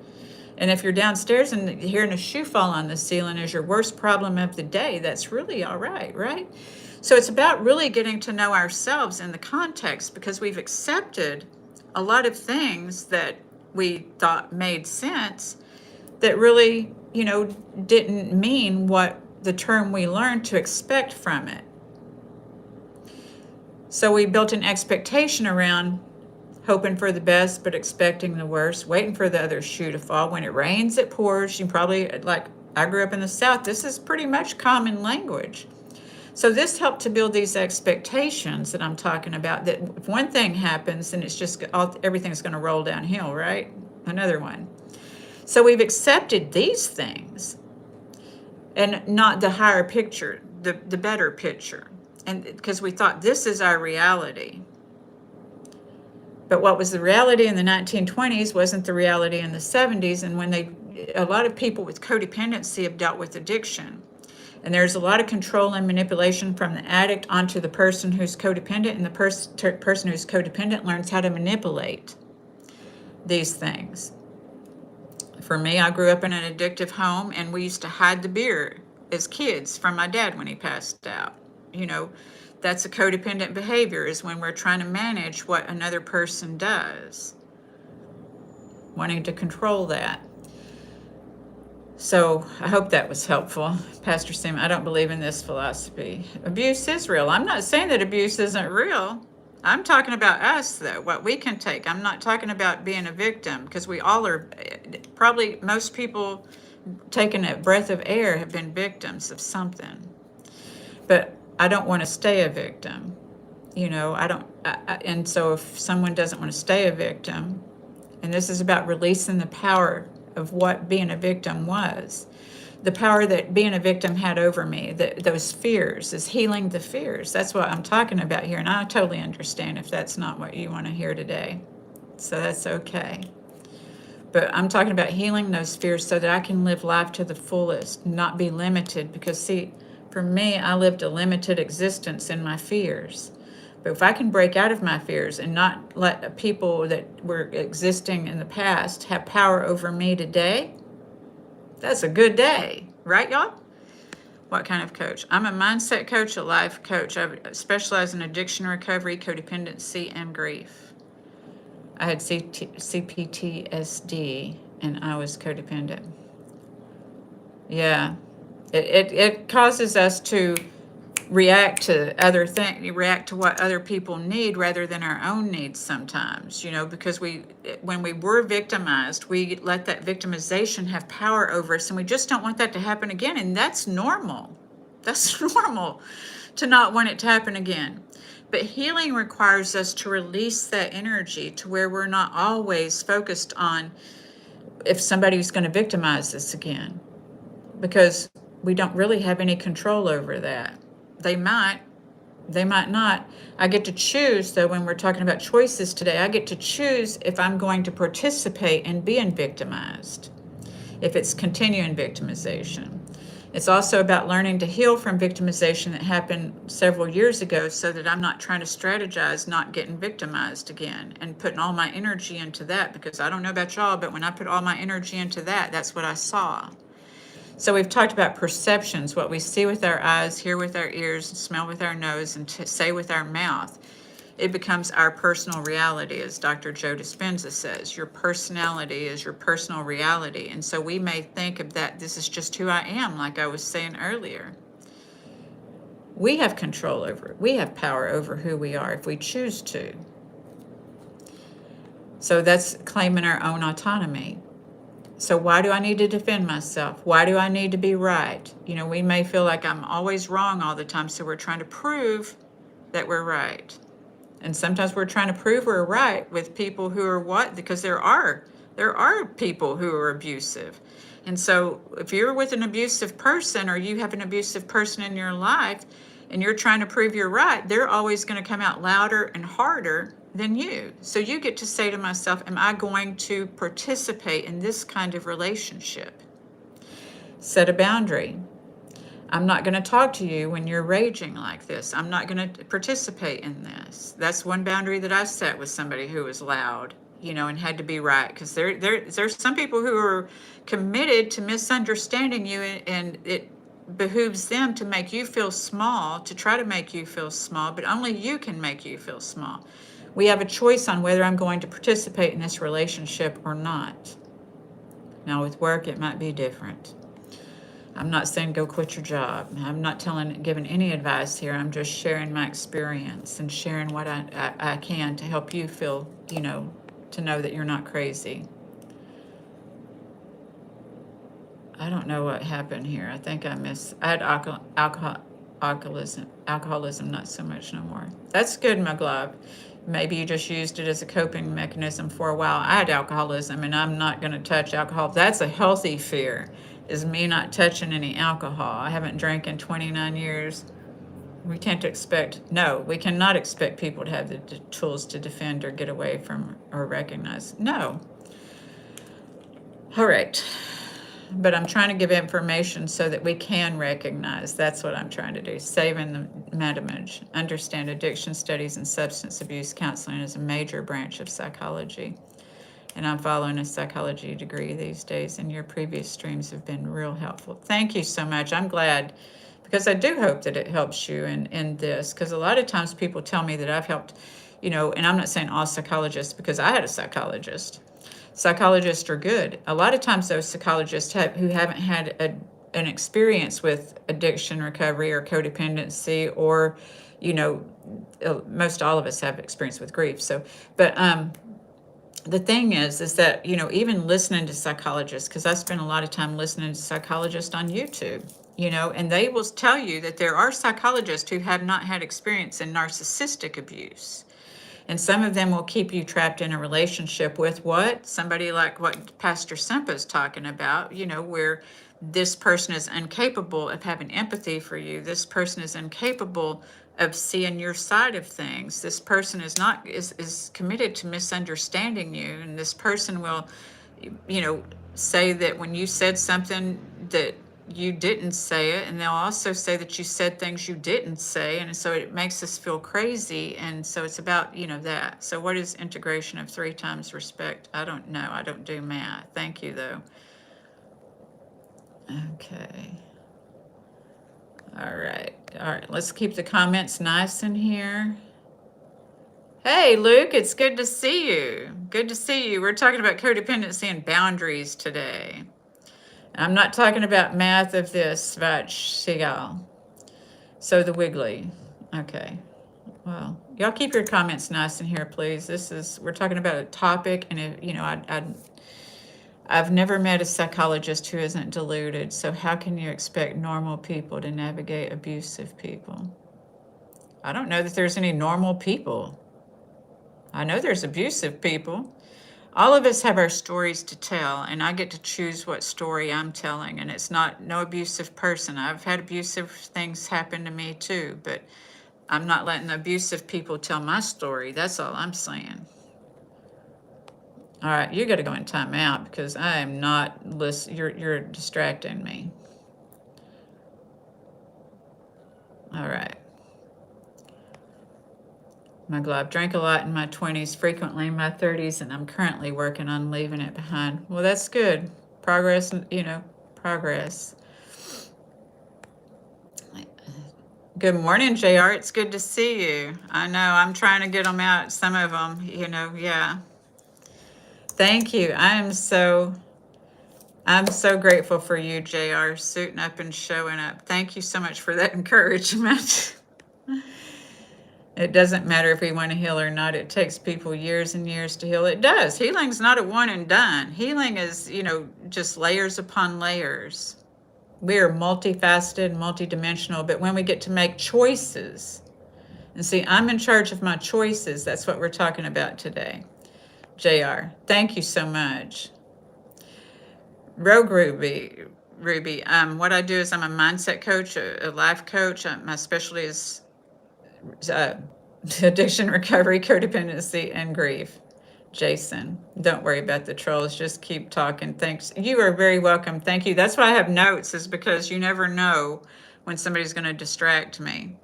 And if you're downstairs and hearing a shoe fall on the ceiling is your worst problem of the day, that's really all right, right? So it's about really getting to know ourselves in the context, because we've accepted a lot of things that we thought made sense that really, didn't mean what the term we learned to expect from it. So we built an expectation around hoping for the best but expecting the worst, waiting for the other shoe to fall. When it rains, it pours. You probably, like I grew up in the South, this is pretty much common language. So this helped to build these expectations that I'm talking about, that if one thing happens, then it's just everything's going to roll downhill, right? Another one. So we've accepted these things and not the higher picture, the better picture. And because we thought this is our reality. But what was the reality in the 1920s wasn't the reality in the 70s. And when a lot of people with codependency have dealt with addiction. And there's a lot of control and manipulation from the addict onto the person who's codependent, and the person who's codependent learns how to manipulate these things. For me, I grew up in an addictive home, and we used to hide the beer as kids from my dad when he passed out. That's a codependent behavior, is when we're trying to manage what another person does, wanting to control that. So I hope that was helpful. Pastor Sam, I don't believe in this philosophy. Abuse is real. I'm not saying that abuse isn't real. I'm talking about us, though, what we can take. I'm not talking about being a victim, because we all are. Probably most people taking a breath of air have been victims of something. But I don't want to stay a victim. I don't. And so if someone doesn't want to stay a victim, and this is about releasing the power of what being a victim was, the power that being a victim had over me, those fears, is healing the fears. That's what I'm talking about here. And I totally understand if that's not what you want to hear today. So that's okay. But I'm talking about healing those fears so that I can live life to the fullest, not be limited. Because, see, for me, I lived a limited existence in my fears. But if I can break out of my fears and not let people that were existing in the past have power over me today, that's a good day, right, y'all? What kind of coach? I'm a mindset coach, a life coach. I specialize in addiction recovery, codependency, and grief. I had CPTSD, and I was codependent. Yeah, it causes us to react to react to what other people need rather than our own needs sometimes, because when we were victimized, we let that victimization have power over us, and we just don't want that to happen again. And that's normal. That's normal to not want it to happen again. But healing requires us to release that energy to where we're not always focused on if somebody's going to victimize us again, because we don't really have any control over that. They might not. I get to choose, though, when we're talking about choices today, I get to choose if I'm going to participate in being victimized, if it's continuing victimization. It's also about learning to heal from victimization that happened several years ago, so that I'm not trying to strategize not getting victimized again and putting all my energy into that, because I don't know about y'all, but when I put all my energy into that, that's what I saw. So we've talked about perceptions, what we see with our eyes, hear with our ears, smell with our nose, and say with our mouth. It becomes our personal reality, as Dr. Joe Dispenza says. Your personality is your personal reality. And so we may think of that, this is just who I am, like I was saying earlier. We have control over it. We have power over who we are if we choose to. So that's claiming our own autonomy. So why do I need to defend myself? Why do I need to be right? We may feel like I'm always wrong all the time, so we're trying to prove that we're right. And sometimes we're trying to prove we're right with people who are what? Because there are people who are abusive. And so if you're with an abusive person, or you have an abusive person in your life, and you're trying to prove you're right, they're always going to come out louder and harder than you. So you get to say to myself, am I going to participate in this kind of relationship? Set a boundary. I'm not going to talk to you when you're raging like this. I'm not going to participate in this. That's one boundary that I set with somebody who was loud, and had to be right. Because there's some people who are committed to misunderstanding you, and it behooves them to make you feel small, to try to make you feel small, but only you can make you feel small. We have a choice on whether I'm going to participate in this relationship or not. Now with work, it might be different. I'm not saying go quit your job. I'm not giving any advice here. I'm just sharing my experience and sharing what I can to help you feel, to know that you're not crazy. I don't know what happened here. I think I had alcoholism, not so much no more. That's good, my glove. Maybe you just used it as a coping mechanism for a while. I had alcoholism and I'm not going to touch alcohol. That's a healthy fear, is me not touching any alcohol. I haven't drank in 29 years. We can't expect, no, we cannot expect people to have the tools to defend or get away from or recognize. No. All right. But I'm trying to give information so that we can recognize. That's what I'm trying to do. Saving the metamage. Understand addiction studies and substance abuse counseling is a major branch of psychology. And I'm following a psychology degree these days, and your previous streams have been real helpful. Thank you so much. I'm glad, because I do hope that it helps you in this, because a lot of times people tell me that I've helped, and I'm not saying all psychologists, because I had a psychologist. Psychologists are good. A lot of times those psychologists who haven't had an experience with addiction recovery or codependency, or, most all of us have experience with grief. So, but the thing is that, even listening to psychologists, because I spend a lot of time listening to psychologists on YouTube, and they will tell you that there are psychologists who have not had experience in narcissistic abuse. And some of them will keep you trapped in a relationship with what? Somebody like what Pastor Sempa's talking about, where this person is incapable of having empathy for you. This person is incapable of seeing your side of things. This person is committed to misunderstanding you. And this person will, say that when you said something that you didn't say it, and they'll also say that you said things you didn't say, and so it makes us feel crazy. And so it's about that. So what is integration of 3 times respect? I don't know. I don't do math. Thank you though. Okay. All right, let's keep the comments nice in here. Hey Luke, it's good to see you. We're talking about codependency and boundaries today. I'm not talking about math of this, Svach Segal. So the wiggly. Okay. Well, y'all keep your comments nice in here, please. We're talking about a topic, and I've never met a psychologist who isn't deluded. So how can you expect normal people to navigate abusive people? I don't know that there's any normal people. I know there's abusive people. All of us have our stories to tell, and I get to choose what story I'm telling, and it's no abusive person. I've had abusive things happen to me too, but I'm not letting the abusive people tell my story. That's all I'm saying. All right, you got to go in timeout because I am not listening. You're distracting me. All right. My glove. Drank a lot in my 20s, frequently in my 30s, and I'm currently working on leaving it behind. Well, that's good. Progress, progress. Good morning, JR. It's good to see you. I know I'm trying to get them out, some of them, yeah. Thank you. I'm so grateful for you, JR, suiting up and showing up. Thank you so much for that encouragement. It doesn't matter if we want to heal or not. It takes people years and years to heal. It does. Healing's not a one and done. Healing is, just layers upon layers. We are multifaceted, multidimensional, but when we get to make choices, and see, I'm in charge of my choices. That's what we're talking about today. JR, thank you so much. Rogue Ruby, what I do is I'm a mindset coach, a life coach. My specialty is addiction recovery, codependency, and grief. Jason, don't worry about the trolls. Just keep talking. Thanks. You are very welcome. Thank you. That's why I have notes, is because you never know when somebody's going to distract me.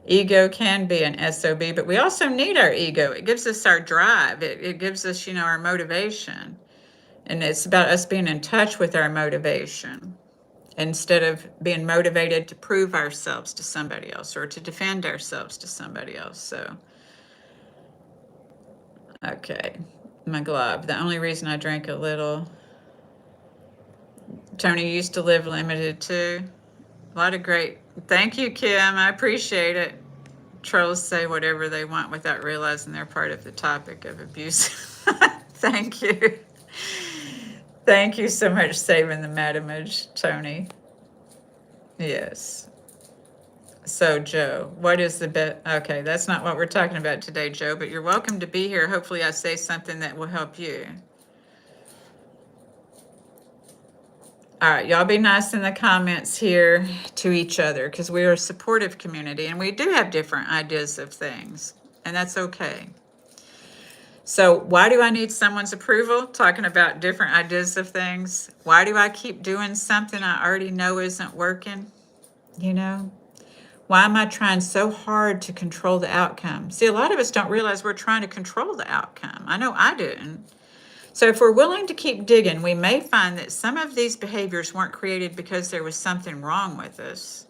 Ego can be an SOB, but we also need our ego. It gives us our drive. It gives us, our motivation. And it's about us being in touch with our motivation, instead of being motivated to prove ourselves to somebody else or to defend ourselves to somebody else. So, okay, my glove. The only reason I drank a little. Tony used to live limited too. A lot of great. Thank you, Kim. I appreciate it. Trolls say whatever they want without realizing they're part of the topic of abuse. Thank you. Thank you so much, saving the metamage, Tony. Yes. So, Joe, what is the best? Okay, that's not what we're talking about today, Joe, but you're welcome to be here. Hopefully, I say something that will help you. All right, y'all be nice in the comments here to each other because we are a supportive community and we do have different ideas of things, and that's okay. So, why do I need someone's approval? Talking about different ideas of things. Why do I keep doing something I already know isn't working? You know? Why am I trying so hard to control the outcome? See, a lot of us don't realize we're trying to control the outcome. I know I didn't. So, if we're willing to keep digging, we may find that some of these behaviors weren't created because there was something wrong with us.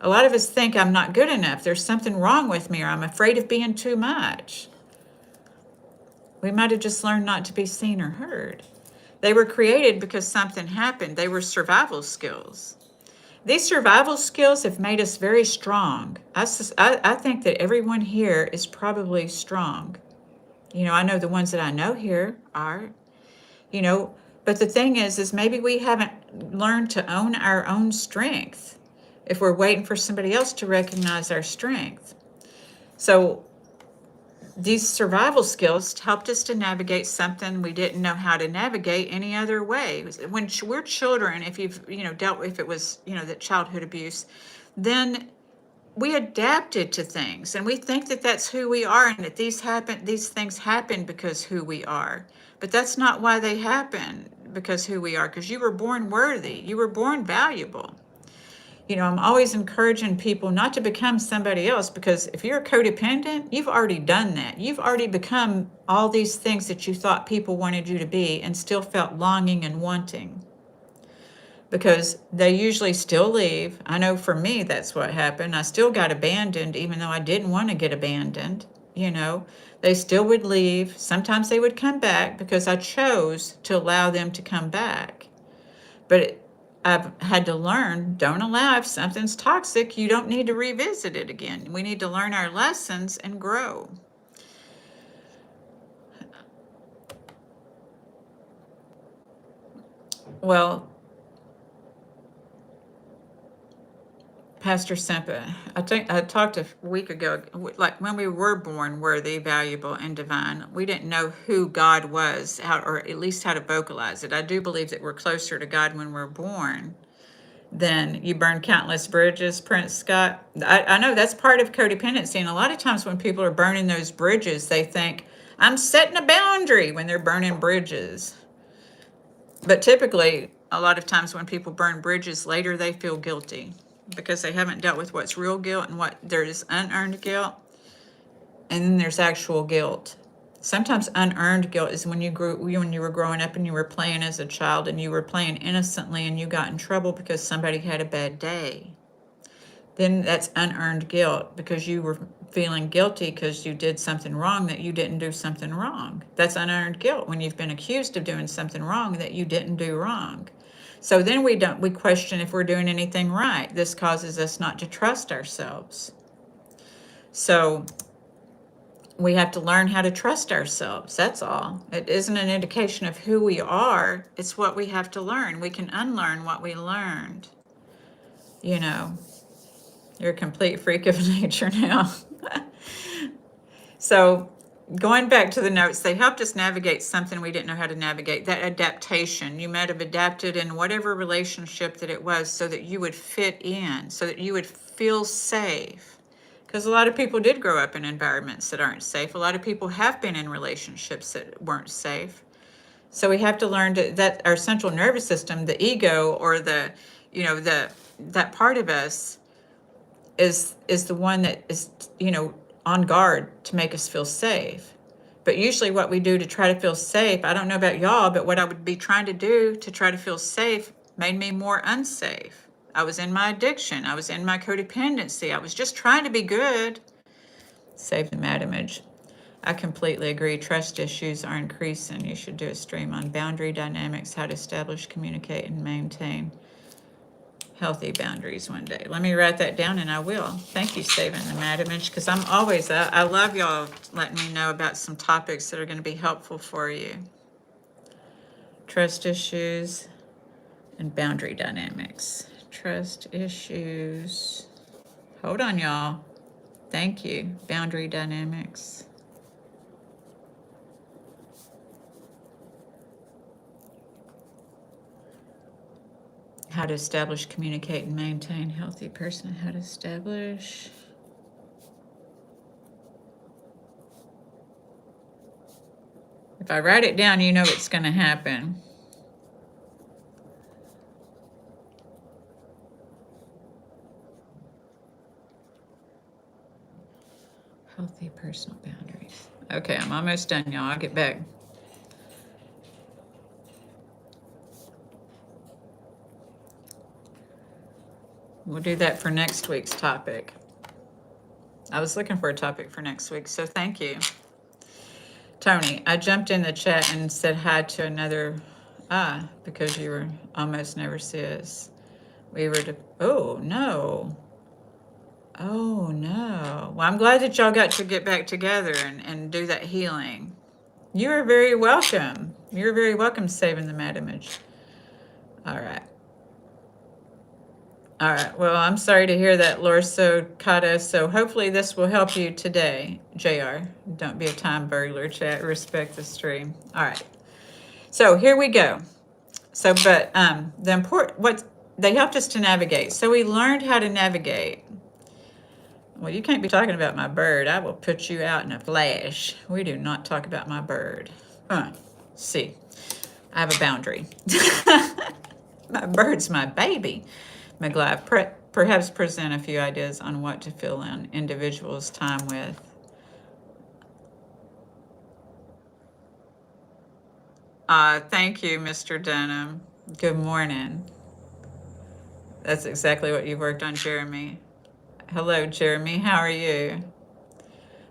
A lot of us think I'm not good enough, there's something wrong with me, or I'm afraid of being too much. We might have just learned not to be seen or heard. They were created because something happened, they were survival skills. These survival skills have made us very strong. I think that everyone here is probably strong. You know, I know the ones that I know here are, you know, but the thing is maybe we haven't learned to own our own strength if we're waiting for somebody else to recognize our strength. So these survival skills helped us to navigate something we didn't know how to navigate any other way. When we're children, if you've, dealt with, if it was, the childhood abuse, then we adapted to things and we think that that's who we are and that these things happen because who we are. But that's not why they happen, because who we are, because you were born worthy, you were born valuable. I'm always encouraging people not to become somebody else, because if you're codependent, you've already done that. You've already become all these things that you thought people wanted you to be and still felt longing and wanting, because they usually still leave. I know for me, that's what happened. I still got abandoned, even though I didn't want to get abandoned. They still would leave. Sometimes they would come back because I chose to allow them to come back. But I've had to learn, don't allow, if something's toxic, you don't need to revisit it again. We need to learn our lessons and grow. Well, Pastor Sempa, I talked a week ago, like when we were born worthy, valuable, and divine, we didn't know who God was, or at least how to vocalize it. I do believe that we're closer to God when we're born than you burn countless bridges, Prince Scott. I know that's part of codependency. And a lot of times when people are burning those bridges, they think, I'm setting a boundary when they're burning bridges. But typically, a lot of times when people burn bridges later, they feel guilty because they haven't dealt with what's real guilt and what there's unearned guilt. And then there's actual guilt. Sometimes unearned guilt is when you were growing up and you were playing as a child and you were playing innocently and you got in trouble because somebody had a bad day. Then that's unearned guilt because you were feeling guilty because you did something wrong that you didn't do something wrong. That's unearned guilt when you've been accused of doing something wrong that you didn't do wrong. So then we question if we're doing anything right. This causes us not to trust ourselves. So we have to learn how to trust ourselves. That's all. It isn't an indication of who we are. It's what we have to learn. We can unlearn what we learned. You're a complete freak of nature now. So going back to the notes, they helped us navigate something we didn't know how to navigate, that adaptation. You might have adapted in whatever relationship that it was so that you would fit in, so that you would feel safe. Because a lot of people did grow up in environments that aren't safe. A lot of people have been in relationships that weren't safe. So we have to learn that our central nervous system, the ego, or that part of us is the one that is, on guard to make us feel safe. But usually what we do to try to feel safe, I don't know about y'all, but what I would be trying to do to try to feel safe made me more unsafe. I was in my addiction. I was in my codependency. I was just trying to be good. Save the mad image. I completely agree. Trust issues are increasing. You should do a stream on boundary dynamics, how to establish, communicate, and maintain healthy boundaries one day. Let me write that down and I will. Thank you, Saving the Mad Image, because I love y'all letting me know about some topics that are going to be helpful for you. Trust issues and boundary dynamics. Trust issues Hold on, y'all. Thank you. Boundary dynamics. How to establish, communicate, and maintain healthy person. How to establish. If I write it down, you know what's going to happen. Healthy personal boundaries. Okay, I'm almost done, y'all. I'll get back. We'll do that for next week's topic. I was looking for a topic for next week, so thank you. Tony, I jumped in the chat and said hi to another, because you were almost never see us. We were, oh no. Oh no. Well, I'm glad that y'all got to get back together and do that healing. You're very welcome. You're very welcome, Saving the Mad Image. All right. All right. Well, I'm sorry to hear that, Lorso Kata. So hopefully this will help you today, JR. Don't be a time burglar, chat. Respect the stream. All right. So here we go. So, but what they helped us to navigate. So we learned how to navigate. Well, you can't be talking about my bird. I will put you out in a flash. We do not talk about my bird. See, I have a boundary. My bird's my baby. McGlive, perhaps present a few ideas on what to fill in individuals' time with. Thank you, Mr. Dunham. Good morning. That's exactly what you've worked on, Jeremy. Hello, Jeremy. How are you?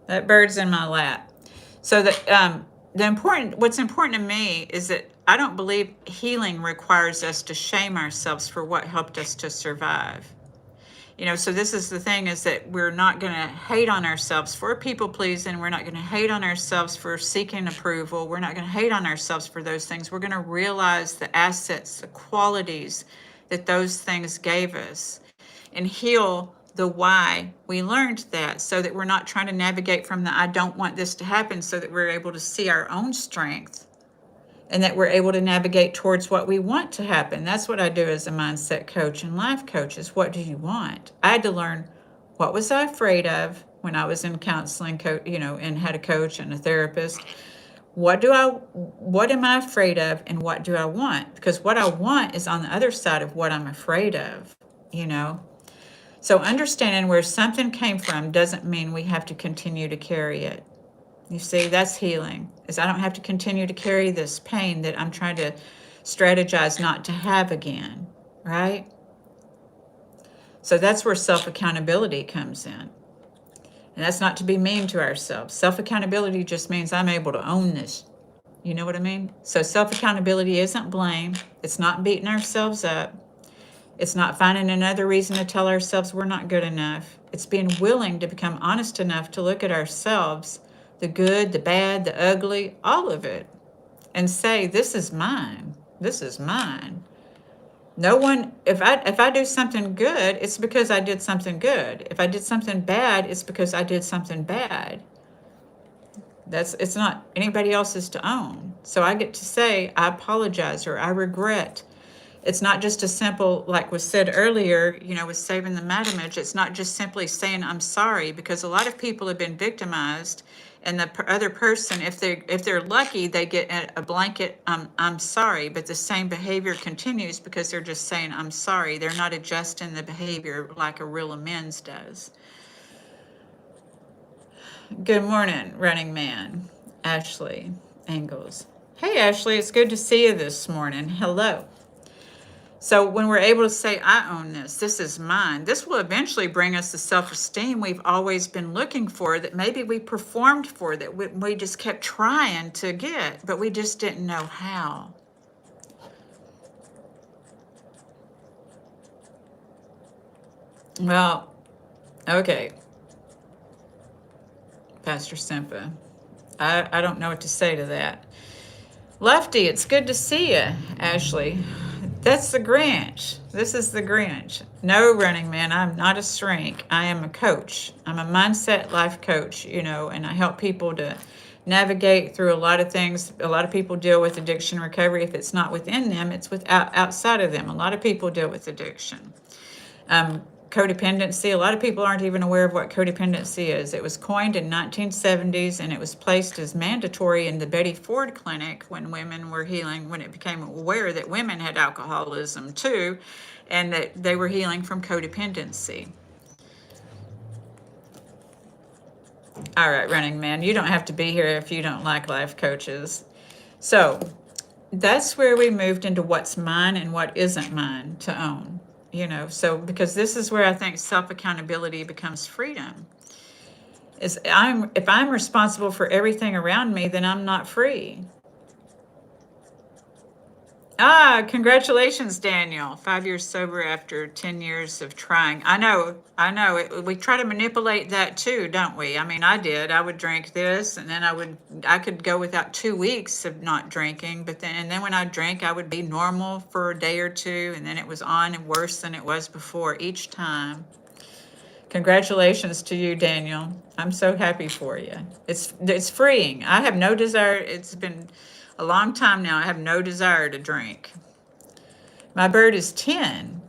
That bird's in my lap. So what's important to me is that I don't believe healing requires us to shame ourselves for what helped us to survive. So this is the thing, is that we're not going to hate on ourselves for people pleasing. We're not going to hate on ourselves for seeking approval. We're not going to hate on ourselves for those things. We're going to realize the assets, the qualities that those things gave us, and heal the why we learned that, so that we're not trying to navigate from the I don't want this to happen, so that we're able to see our own strength and that we're able to navigate towards what we want to happen. That's what I do as a mindset coach and life coach, is what do you want? I had to learn, what was I afraid of when I was in counseling, and had a coach and a therapist. What am I afraid of, and what do I want? Because what I want is on the other side of what I'm afraid of, So understanding where something came from doesn't mean we have to continue to carry it. You see, that's healing, is I don't have to continue to carry this pain that I'm trying to strategize not to have again, right? So that's where self-accountability comes in. And that's not to be mean to ourselves. Self-accountability just means I'm able to own this. You know what I mean? So self-accountability isn't blame. It's not beating ourselves up. It's not finding another reason to tell ourselves we're not good enough. It's being willing to become honest enough to look at ourselves, the good, the bad, the ugly, all of it, and say, this is mine. This is mine. No one, if I do something good, it's because I did something good. If I did something bad, it's because I did something bad. It's not anybody else's to own. So I get to say, I apologize, or I regret. It's not just a simple, like was said earlier, with Saving the Mad Image, it's not just simply saying I'm sorry, because a lot of people have been victimized, and the other person, if they're lucky, they get a blanket I'm sorry, but the same behavior continues because they're just saying I'm sorry. They're not adjusting the behavior like a real amends does. Good morning, Running Man. Ashley Angles. Hey, Ashley, it's good to see you this morning. Hello. So when we're able to say, I own this, this is mine, this will eventually bring us the self-esteem we've always been looking for, that maybe we performed for, that we just kept trying to get, but we just didn't know how. Well, okay. Pastor Simpa, I don't know what to say to that. Lefty, it's good to see you, Ashley. That's the Grinch. This is the Grinch. No, Running Man, I'm not a shrink. I am a coach. I'm a mindset life coach, and I help people to navigate through a lot of things. A lot of people deal with addiction recovery. If it's not within them, it's outside of them. A lot of people deal with addiction. Codependency, a lot of people aren't even aware of what codependency is. It was coined in 1970s and it was placed as mandatory in the Betty Ford Clinic when women were healing, when it became aware that women had alcoholism too, and that they were healing from codependency. All right, Running Man, you don't have to be here if you don't like life coaches. So that's where we moved into what's mine and what isn't mine to own. So because this is where I think self-accountability becomes freedom. If I'm responsible for everything around me, then I'm not free. Congratulations, Daniel. 5 years sober after 10 years of trying. I know. We try to manipulate that too, don't we? I mean, I did. I would drink this, and then I could go without 2 weeks of not drinking, and then when I drank, I would be normal for a day or two, and then it was on and worse than it was before each time. Congratulations to you, Daniel. I'm so happy for you. It's freeing. I have no desire. It's been a long time now. I have no desire to drink. My bird is 10.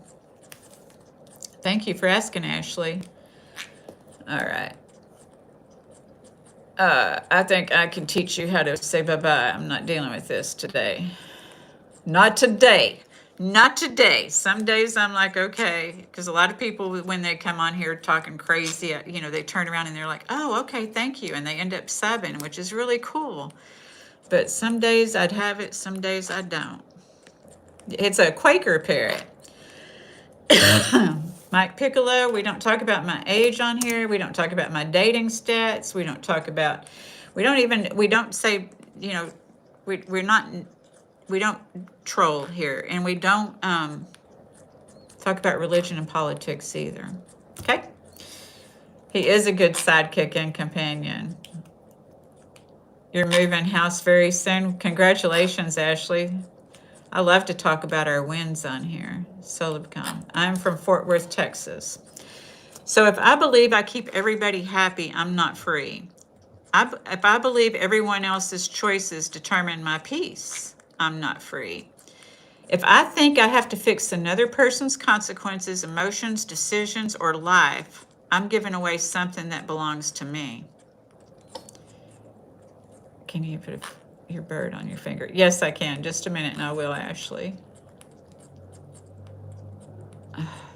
Thank you for asking, Ashley. All right. I think I can teach you how to say bye-bye. I'm not dealing with this today. Not today. Not today. Some days I'm like, okay, because a lot of people, when they come on here talking crazy, they turn around and they're like, oh, okay, thank you. And they end up subbing, which is really cool. But some days I'd have it, some days I don't. It's a Quaker parrot. Mike Piccolo, we don't talk about my age on here. We don't talk about my dating stats. We don't say, we don't troll here. And we don't talk about religion and politics either. Okay? He is a good sidekick and companion. You're moving house very soon. Congratulations, Ashley. I love to talk about our wins on here. Solibcom. I'm from Fort Worth, Texas. So if I believe I keep everybody happy, I'm not free. If I believe everyone else's choices determine my peace, I'm not free. If I think I have to fix another person's consequences, emotions, decisions, or life, I'm giving away something that belongs to me. Can you put your bird on your finger? Yes, I can. Just a minute and I will, Ashley.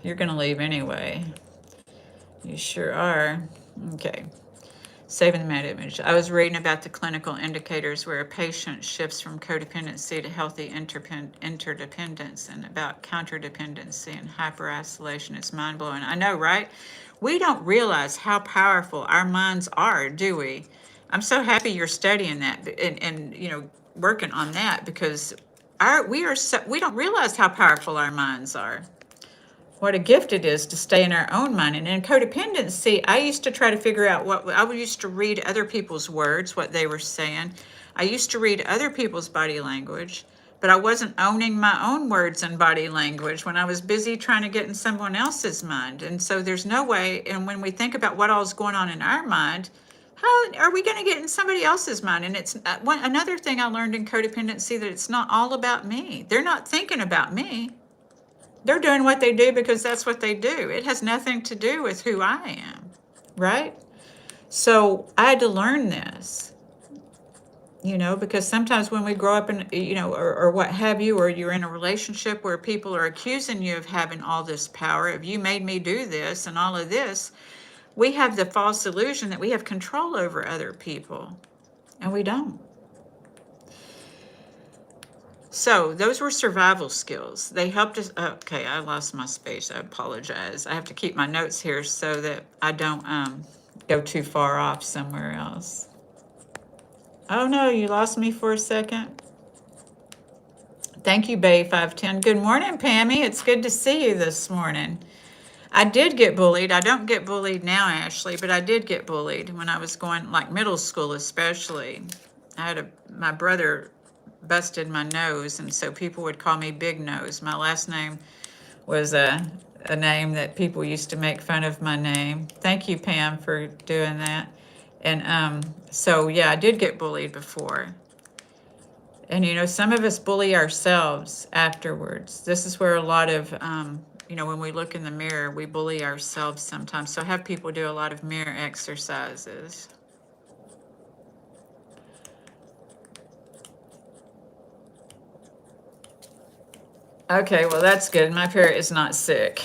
You're going to leave anyway. You sure are. Okay. Saving the meta image. I was reading about the clinical indicators where a patient shifts from codependency to healthy interdependence and about counterdependency and hyper-isolation. It's mind-blowing. I know, right? We don't realize how powerful our minds are, do we? I'm so happy you're studying that and working on that, because we don't realize how powerful our minds are. What a gift it is to stay in our own mind. And in codependency, I used to try to figure out I used to read other people's words, what they were saying. I used to read other people's body language, but I wasn't owning my own words and body language when I was busy trying to get in someone else's mind. And so there's no way, and when we think about what all is going on in our mind, how are we going to get in somebody else's mind? And it's another thing I learned in codependency, that it's not all about me. They're not thinking about me. They're doing what they do because that's what they do. It has nothing to do with who I am, right? So I had to learn this, because sometimes when we grow up in, or what have you, or you're in a relationship where people are accusing you of having all this power, of you made me do this and all of this, we have the false illusion that we have control over other people, and we don't. So those were survival skills. They helped us. Okay, I lost my space. I apologize. I have to keep my notes here so that I don't go too far off somewhere else. Oh no, you lost me for a second. Thank you, Bay510. Good morning, Pammy. It's good to see you this morning. I did get bullied. I don't get bullied now, Ashley, but I did get bullied when I was going, like middle school especially. My brother busted my nose, and so people would call me Big Nose. My last name was a name that people used to make fun of my name. Thank you, Pam, for doing that. And so, yeah, I did get bullied before. And, some of us bully ourselves afterwards. This is where a lot of, when we look in the mirror, we bully ourselves sometimes. So I have people do a lot of mirror exercises. Okay, well, that's good. My parrot is not sick.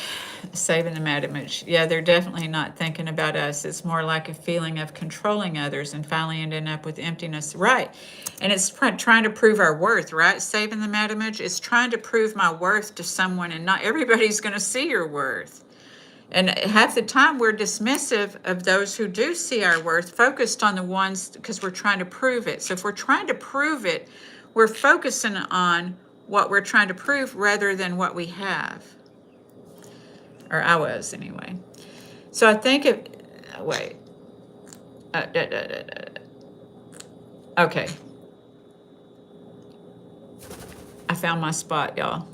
Saving the mad image. Yeah, they're definitely not thinking about us. It's more like a feeling of controlling others and finally ending up with emptiness. Right. And it's trying to prove our worth, right? Saving the mad image. It's trying to prove my worth to someone, and not everybody's going to see your worth. And half the time we're dismissive of those who do see our worth, focused on the ones because we're trying to prove it. So if we're trying to prove it, we're focusing on what we're trying to prove rather than what we have. Or I was anyway. So I think if, wait. Okay. I found my spot, y'all.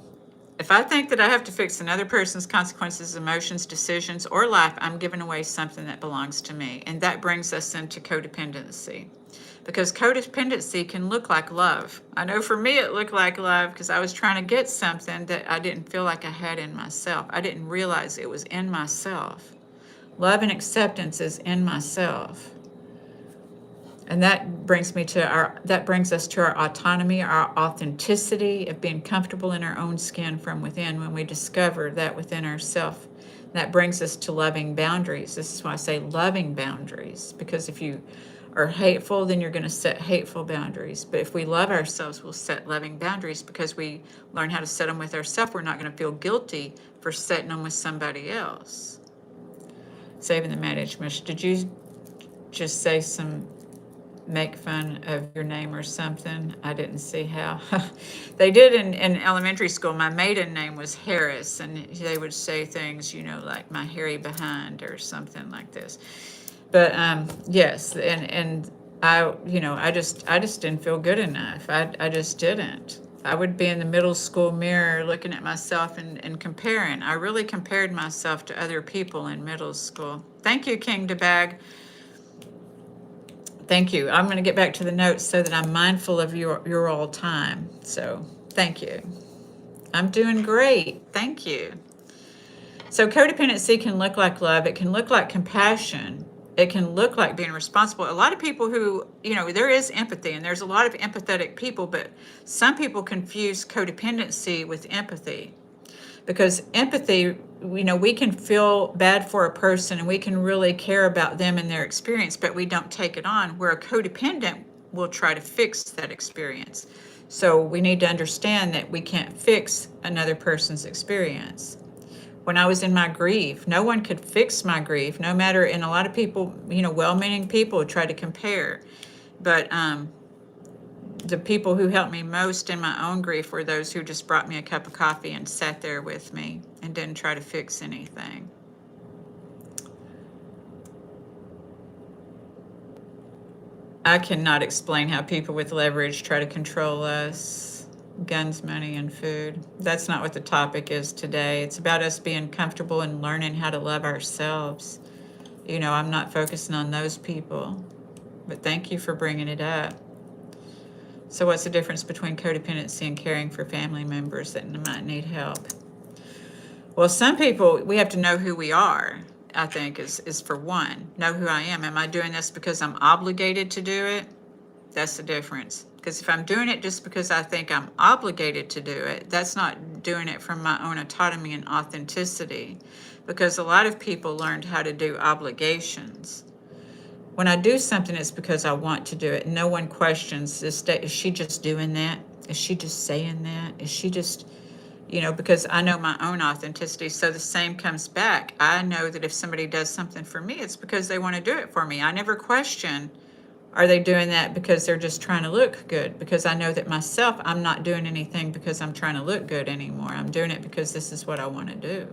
If I think that I have to fix another person's consequences, emotions, decisions, or life, I'm giving away something that belongs to me. And that brings us into codependency. Because codependency can look like love. I know for me it looked like love because I was trying to get something that I didn't feel like I had in myself. I didn't realize it was in myself. Love and acceptance is in myself. And that brings us to our autonomy, our authenticity of being comfortable in our own skin from within when we discover that within ourselves. That brings us to loving boundaries. This is why I say loving boundaries, because if you are hateful, then you're going to set hateful boundaries. But if we love ourselves, we'll set loving boundaries because we learn how to set them with ourselves. We're not going to feel guilty for setting them with somebody else. Saving the management. Did you just say make fun of your name or something? I didn't see how. They did in elementary school. My maiden name was Harris, and they would say things, like my hairy behind or something like this. But yes, and I just didn't feel good enough. I just didn't. I would be in the middle school mirror looking at myself and comparing. I really compared myself to other people in middle school. Thank you, King DeBag. Thank you. I'm going to get back to the notes so that I'm mindful of your all time. So thank you. I'm doing great. Thank you. So codependency can look like love. It can look like compassion. It can look like being responsible. A lot of people who, there is empathy, and there's a lot of empathetic people, but some people confuse codependency with empathy. Because empathy, we can feel bad for a person and we can really care about them and their experience, but we don't take it on, where a codependent will try to fix that experience. So we need to understand that we can't fix another person's experience. When I was in my grief, no one could fix my grief, no matter, and a lot of people, well-meaning people try to compare. But the people who helped me most in my own grief were those who just brought me a cup of coffee and sat there with me and didn't try to fix anything. I cannot explain how people with leverage try to control us. Guns, money, and food. That's not what the topic is today. It's about us being comfortable and learning how to love ourselves. I'm not focusing on those people, but thank you for bringing it up. So what's the difference between codependency and caring for family members that might need help? Well, some people, we have to know who we are, I think, is for one. Know who I am. Am I doing this because I'm obligated to do it? That's the difference. Because if I'm doing it just because I think I'm obligated to do it, that's not doing it from my own autonomy and authenticity. Because a lot of people learned how to do obligations. When I do something, it's because I want to do it. No one questions, is she just doing that? Is she just saying that? Is she just, because I know my own authenticity. So the same comes back. I know that if somebody does something for me, it's because they want to do it for me. I never question, are they doing that because they're just trying to look good? Because I know that myself, I'm not doing anything because I'm trying to look good anymore. I'm doing it because this is what I want to do.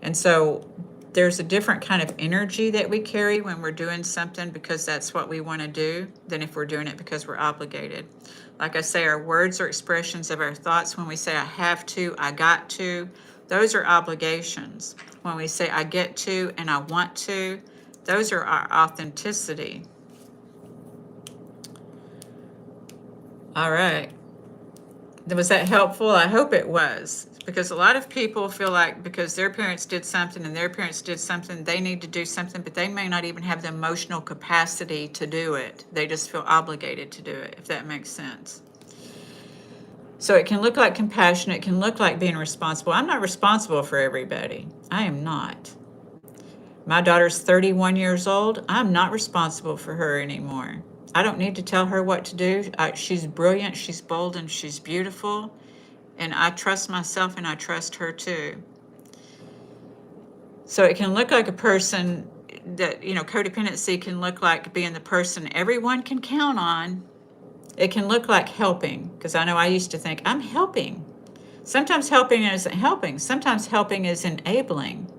And so there's a different kind of energy that we carry when we're doing something because that's what we want to do than if we're doing it because we're obligated. Like I say, our words are expressions of our thoughts. When we say I have to, I got to, those are obligations. When we say I get to and I want to, those are our authenticity. All right. Was that helpful? I hope it was. Because a lot of people feel like because their parents did something and their parents did something, they need to do something, but they may not even have the emotional capacity to do it. They just feel obligated to do it, if that makes sense. So it can look like compassion. It can look like being responsible. I'm not responsible for everybody. I am not. My daughter's 31 years old. I'm not responsible for her anymore. I don't need to tell her what to do. She's brilliant, she's bold, and she's beautiful. And I trust myself and I trust her too. So it can look like a person that, codependency can look like being the person everyone can count on. It can look like helping, because I know I used to think, I'm helping. Sometimes helping isn't helping. Sometimes helping is enabling.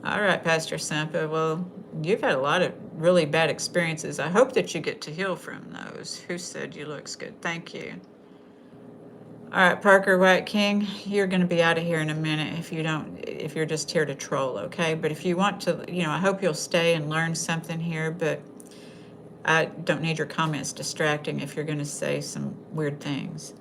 All right, Pastor Sampa. Well, you've had a lot of really bad experiences. I hope that you get to heal from those. Who said you looks good? Thank you. All right, Parker White King, you're going to be out of here in a minute if you're just here to troll, okay? But if you want to, I hope you'll stay and learn something here, but I don't need your comments distracting if you're going to say some weird things.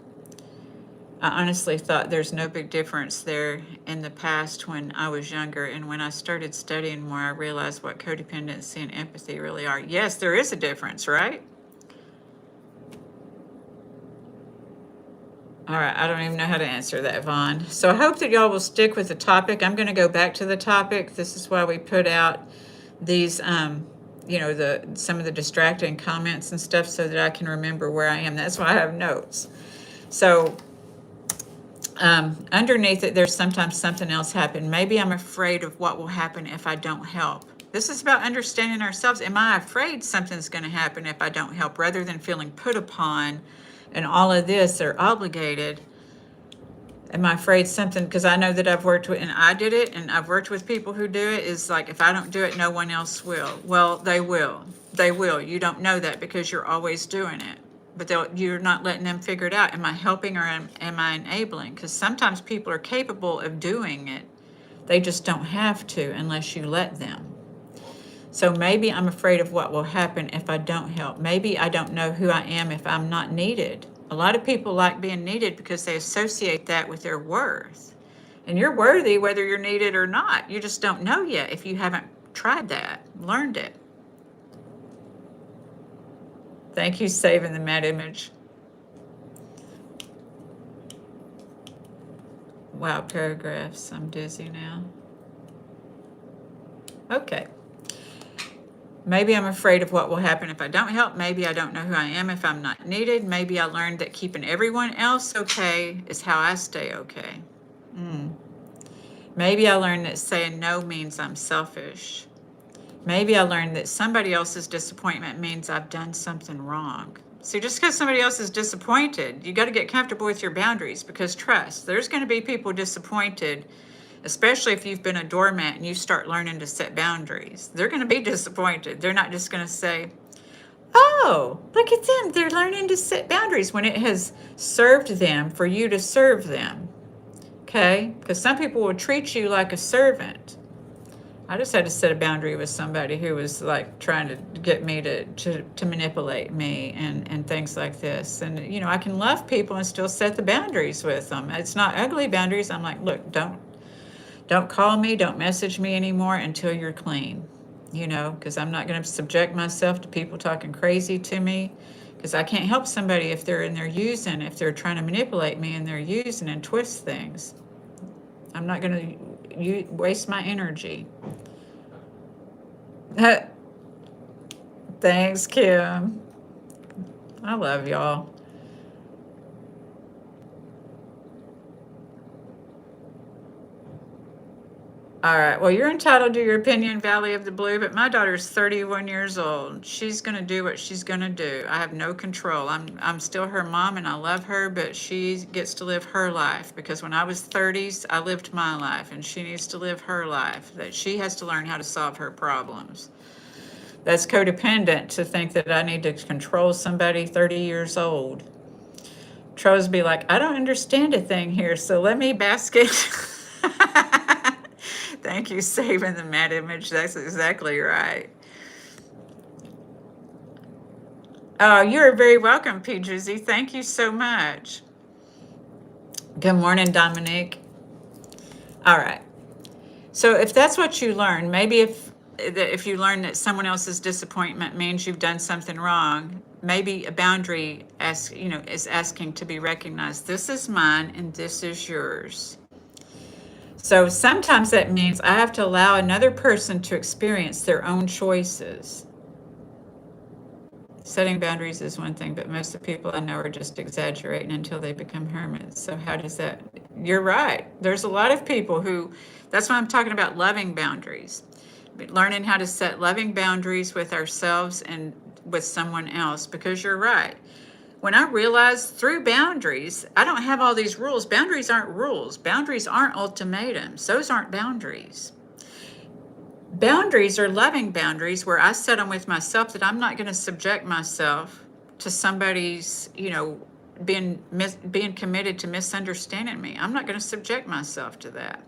I honestly thought there's no big difference there in the past when I was younger, and when I started studying more, I realized what codependency and empathy really are. Yes, there is a difference, right? All right, I don't even know how to answer that, Vaughn. So I hope that y'all will stick with the topic. I'm going to go back to the topic. This is why we put out these, some of the distracting comments and stuff so that I can remember where I am. That's why I have notes. So underneath it, there's sometimes something else happen. Maybe I'm afraid of what will happen if I don't help. This is about understanding ourselves. Am I afraid something's going to happen if I don't help, rather than feeling put upon and all of this or obligated? Am I afraid something, because I know that I've worked with, and I did it, and I've worked with people who do it, is like, if I don't do it, no one else will. Well, they will. They will. You don't know that because you're always doing it. But you're not letting them figure it out. Am I helping or am I enabling? Because sometimes people are capable of doing it. They just don't have to unless you let them. So maybe I'm afraid of what will happen if I don't help. Maybe I don't know who I am if I'm not needed. A lot of people like being needed because they associate that with their worth. And you're worthy whether you're needed or not. You just don't know yet if you haven't tried that, learned it. Thank you, saving the mad image. Wow, paragraphs. I'm dizzy now. Okay. Maybe I'm afraid of what will happen if I don't help. Maybe I don't know who I am if I'm not needed. Maybe I learned that keeping everyone else okay is how I stay okay. Maybe I learned that saying no means I'm selfish. Maybe I learned that somebody else's disappointment means I've done something wrong. See, just because somebody else is disappointed, you got to get comfortable with your boundaries, because trust, there's going to be people disappointed, especially if you've been a doormat and you start learning to set boundaries. They're going to be disappointed. They're not just going to say, oh, look at them. They're learning to set boundaries, when it has served them for you to serve them. Okay? Because some people will treat you like a servant. I just had to set a boundary with somebody who was like trying to get me to manipulate me and things like this. And, I can love people and still set the boundaries with them. It's not ugly boundaries. I'm like, look, don't call me, don't message me anymore until you're clean, because I'm not going to subject myself to people talking crazy to me, because I can't help somebody if they're if they're trying to manipulate me and they're using and twist things. I'm not going to waste my energy. Thanks, Kim. I love y'all. All right. Well, you're entitled to your opinion, Valley of the Blue, but my daughter's 31 years old. She's going to do what she's going to do. I have no control. I'm still her mom and I love her, but she gets to live her life because when I was 30s, I lived my life and she needs to live her life. That she has to learn how to solve her problems. That's codependent to think that I need to control somebody 30 years old. Tros be like, I don't understand a thing here, so let me basket. Thank you, saving the mad image. That's exactly right. Oh, you're very welcome, P. Drizzy. Thank you so much. Good morning, Dominique. All right. So if that's what you learn, maybe if you learn that someone else's disappointment means you've done something wrong, maybe a boundary is asking to be recognized. This is mine and this is yours. So sometimes that means I have to allow another person to experience their own choices. Setting boundaries is one thing, but most of the people I know are just exaggerating until they become hermits. So how does that? You're right. There's a lot of people who, that's why I'm talking about loving boundaries. Learning how to set loving boundaries with ourselves and with someone else, because you're right. When I realized through boundaries, I don't have all these rules. Boundaries aren't rules. Boundaries aren't ultimatums. Those aren't boundaries. Boundaries are loving boundaries where I set them with myself that I'm not going to subject myself to somebody's, being committed to misunderstanding me. I'm not going to subject myself to that.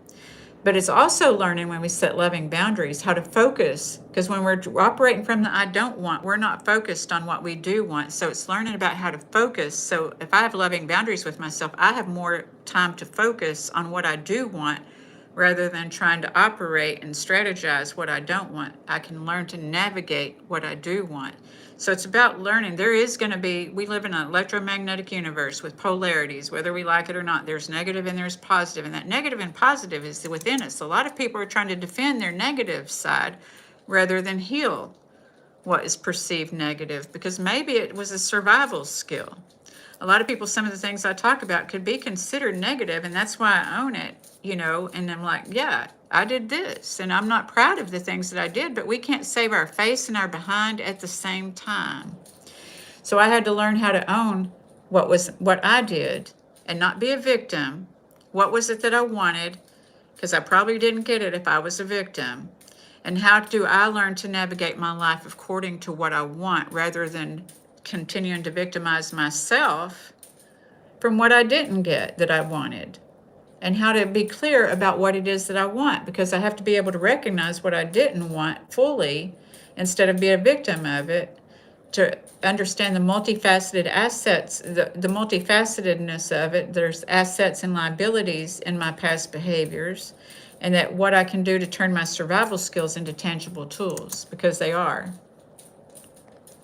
But it's also learning when we set loving boundaries how to focus, because when we're operating from the I don't want, we're not focused on what we do want. So it's learning about how to focus. So if I have loving boundaries with myself, I have more time to focus on what I do want rather than trying to operate and strategize what I don't want. I can learn to navigate what I do want. So it's about learning. There is going to be, we live in an electromagnetic universe with polarities, whether we like it or not. There's negative and there's positive, and that negative and positive is within us. A lot of people are trying to defend their negative side rather than heal what is perceived negative, because maybe it was a survival skill. A lot of people, some of the things I talk about could be considered negative, and that's why I own it, and I'm like, yeah, I did this, and I'm not proud of the things that I did, but we can't save our face and our behind at the same time. So I had to learn how to own what I did and not be a victim. What was it that I wanted? Because I probably didn't get it if I was a victim. And how do I learn to navigate my life according to what I want rather than continuing to victimize myself from what I didn't get that I wanted? And how to be clear about what it is that I want, because I have to be able to recognize what I didn't want fully instead of be a victim of it, to understand the multifaceted assets, the multifacetedness of it. There's assets and liabilities in my past behaviors, and that what I can do to turn my survival skills into tangible tools, because they are.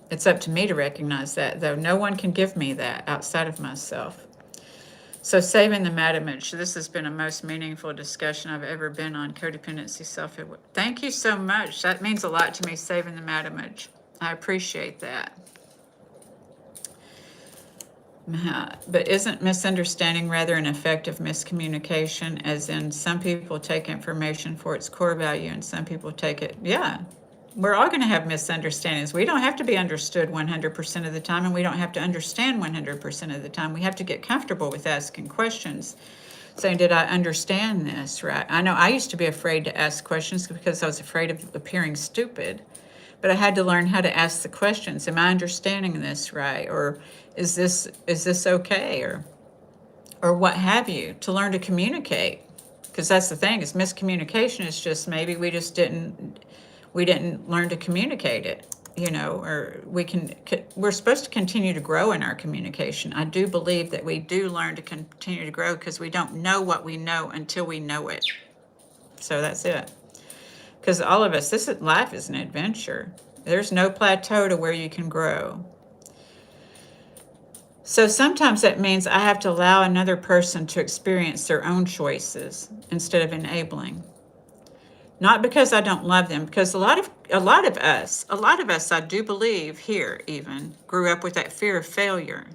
It's up to me to recognize that, though. No one can give me that outside of myself. So saving the mad image. This has been a most meaningful discussion I've ever been on codependency, self-aware. Thank you so much. That means a lot to me, saving the mad image. I appreciate that. But isn't misunderstanding rather an effect of miscommunication, as in some people take information for its core value and some people take it, yeah. We're all going to have misunderstandings. We don't have to be understood 100% of the time, and we don't have to understand 100% of the time. We have to get comfortable with asking questions, saying, did I understand this right? I know I used to be afraid to ask questions because I was afraid of appearing stupid, but I had to learn how to ask the questions. Am I understanding this right? Or is this okay? Or what have you, to learn to communicate. Because that's the thing, is miscommunication is just maybe we didn't learn to communicate it, or we're supposed to continue to grow in our communication. I do believe that we do learn to continue to grow because we don't know what we know until we know it. So that's it. Because all of us, life is an adventure. There's no plateau to where you can grow. So sometimes that means I have to allow another person to experience their own choices instead of enabling. Not because I don't love them, because a lot of us, I do believe here even, grew up with that fear of failure.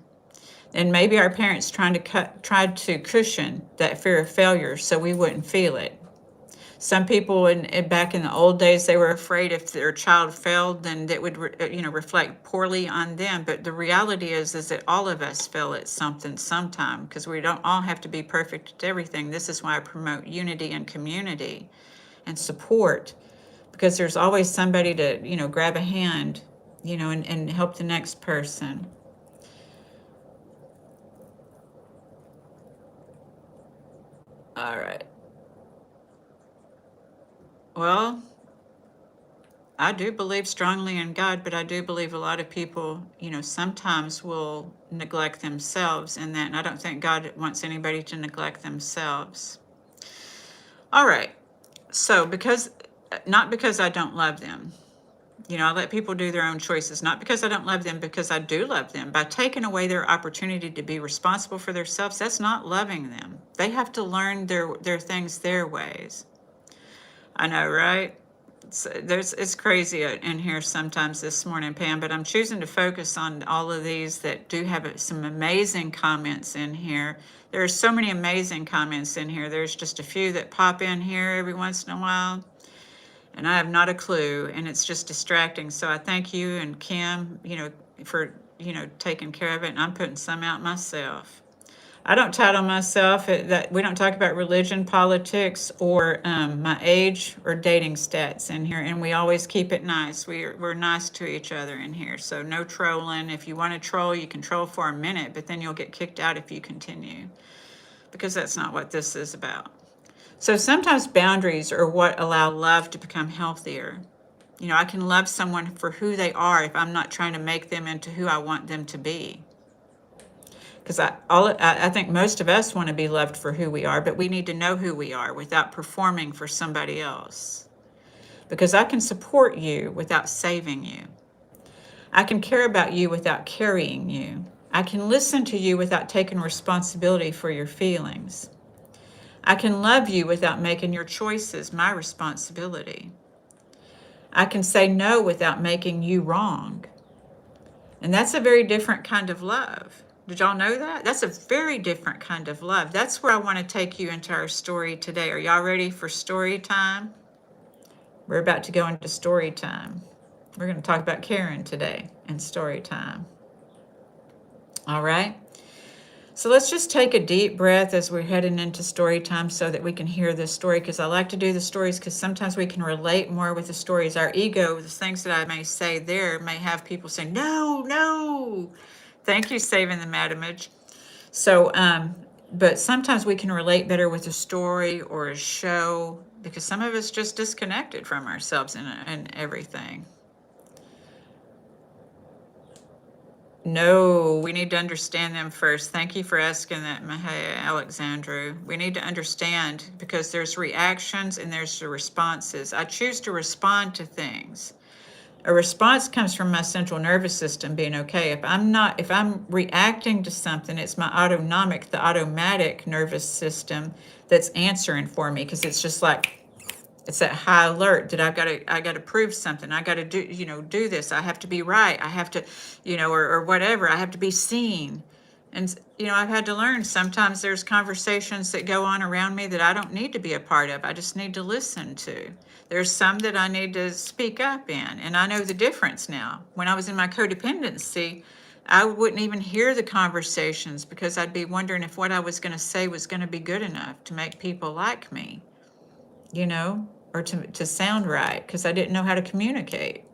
And maybe our parents tried to cushion that fear of failure so we wouldn't feel it. Some people back in the old days, they were afraid if their child failed, then that would reflect poorly on them. But the reality is that all of us fail at something sometime, because we don't all have to be perfect at everything. This is why I promote unity and community and support, because there's always somebody to grab a hand, and help the next person. All right. Well, I do believe strongly in God, but I do believe a lot of people, sometimes will neglect themselves in that. And I don't think God wants anybody to neglect themselves. All right. So, not because I don't love them. I let people do their own choices, not because I don't love them, because I do love them. By taking away their opportunity to be responsible for themselves, that's not loving them. They have to learn their things their ways. I know, right? It's crazy in here sometimes this morning, Pam, but I'm choosing to focus on all of these that do have some amazing comments in here. There are so many amazing comments in here. There's just a few that pop in here every once in a while, and I have not a clue, and it's just distracting. So I thank you and Kim, for taking care of it, and I'm putting some out myself. I don't title myself that. We don't talk about religion, politics, or my age or dating stats in here, and we always keep it nice. We're nice to each other in here, so no trolling. If you want to troll, you can troll for a minute, but then you'll get kicked out if you continue, because that's not what this is about. So sometimes boundaries are what allow love to become healthier. I can love someone for who they are if I'm not trying to make them into who I want them to be. Because I think most of us want to be loved for who we are, but we need to know who we are without performing for somebody else. Because I can support you without saving you. I can care about you without carrying you. I can listen to you without taking responsibility for your feelings. I can love you without making your choices my responsibility. I can say no without making you wrong. And that's a very different kind of love. Did y'all know that? That's a very different kind of love. That's where I want to take you into our story today. Are y'all ready for story time? We're about to go into story time. We're going to talk about Karen today in story time. All right. So let's just take a deep breath as we're heading into story time so that we can hear this story, because I like to do the stories because sometimes we can relate more with the stories. Our ego, the things that I may say there, may have people say, no, no. Thank you, Saving the Mad Image. So, but sometimes we can relate better with a story or a show, because some of us just disconnected from ourselves and everything. No, we need to understand them first. Thank you for asking that, Mahaya Alexandru. We need to understand, because there's reactions and there's the responses. I choose to respond to things. A response comes from my central nervous system being okay. If I'm reacting to something, it's my the automatic nervous system that's answering for me, because it's just like, it's that high alert that I got to prove something. I got to do this. I have to be right. I have to, or whatever. I have to be seen. And, I've had to learn sometimes there's conversations that go on around me that I don't need to be a part of. I just need to listen to. There's some that I need to speak up in. And I know the difference now. When I was in my codependency, I wouldn't even hear the conversations, because I'd be wondering if what I was going to say was going to be good enough to make people like me. Or to sound right, because I didn't know how to communicate.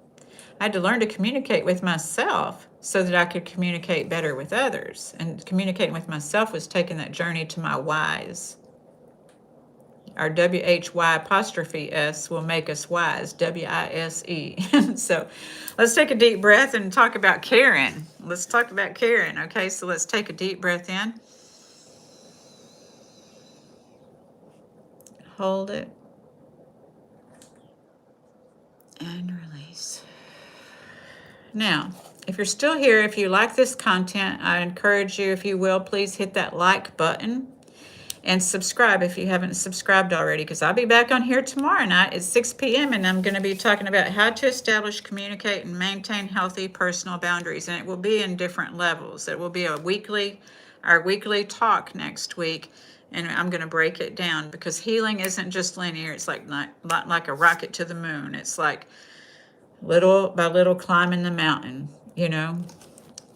I had to learn to communicate with myself so that I could communicate better with others. And communicating with myself was taking that journey to my whys. Our WHY''S will make us wise, WISE. So let's take a deep breath and talk about Karen. Let's talk about Karen. Okay, so let's take a deep breath in. Hold it. And release. Now, if you're still here, if you like this content, I encourage you, if you will, please hit that like button and subscribe if you haven't subscribed already, because I'll be back on here tomorrow night at 6 p.m. and I'm going to be talking about how to establish, communicate, and maintain healthy personal boundaries. And it will be in different levels. It will be our weekly talk next week. And I'm going to break it down because healing isn't just linear. It's like a rocket to the moon. It's like little by little climbing the mountain, you know?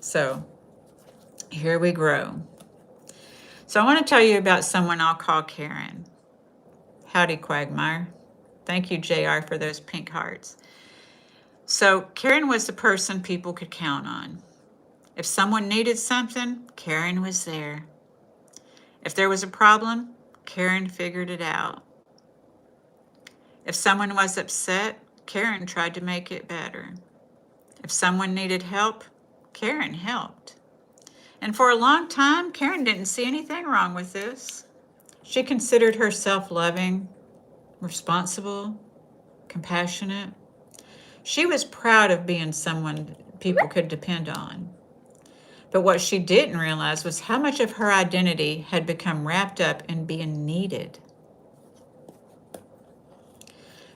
So here we grow. So I want to tell you about someone I'll call Karen. Howdy, Quagmire. Thank you, JR, for those pink hearts. So Karen was the person people could count on. If someone needed something, Karen was there. If there was a problem, Karen figured it out. If someone was upset, Karen tried to make it better. If someone needed help, Karen helped. And for a long time, Karen didn't see anything wrong with this. She considered herself loving, responsible, compassionate. She was proud of being someone people could depend on. But what she didn't realize was how much of her identity had become wrapped up in being needed.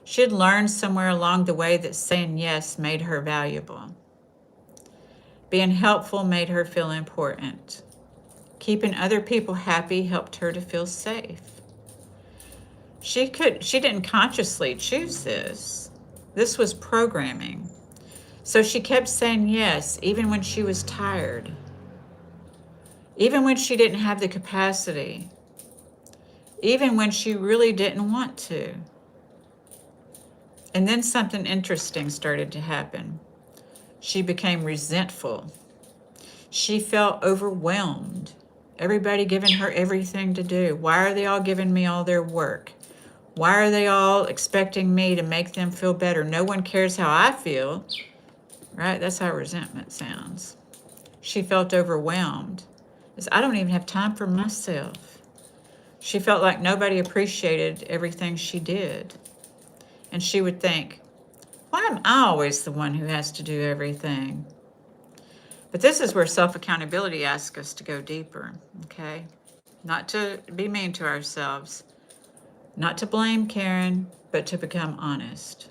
She had learned somewhere along the way that saying yes made her valuable. Being helpful made her feel important. Keeping other people happy helped her to feel safe. She didn't consciously choose this. This was programming. So she kept saying yes, even when she was tired. Even when she didn't have the capacity. Even when she really didn't want to. And then something interesting started to happen. She became resentful. She felt overwhelmed. Everybody giving her everything to do. Why are they all giving me all their work? Why are they all expecting me to make them feel better? No one cares how I feel. Right? That's how resentment sounds. She felt overwhelmed. I don't even have time for myself. She felt like nobody appreciated everything she did. And she would think, why am I always the one who has to do everything? But this is where self-accountability asks us to go deeper, okay? Not to be mean to ourselves, not to blame Karen, but to become honest.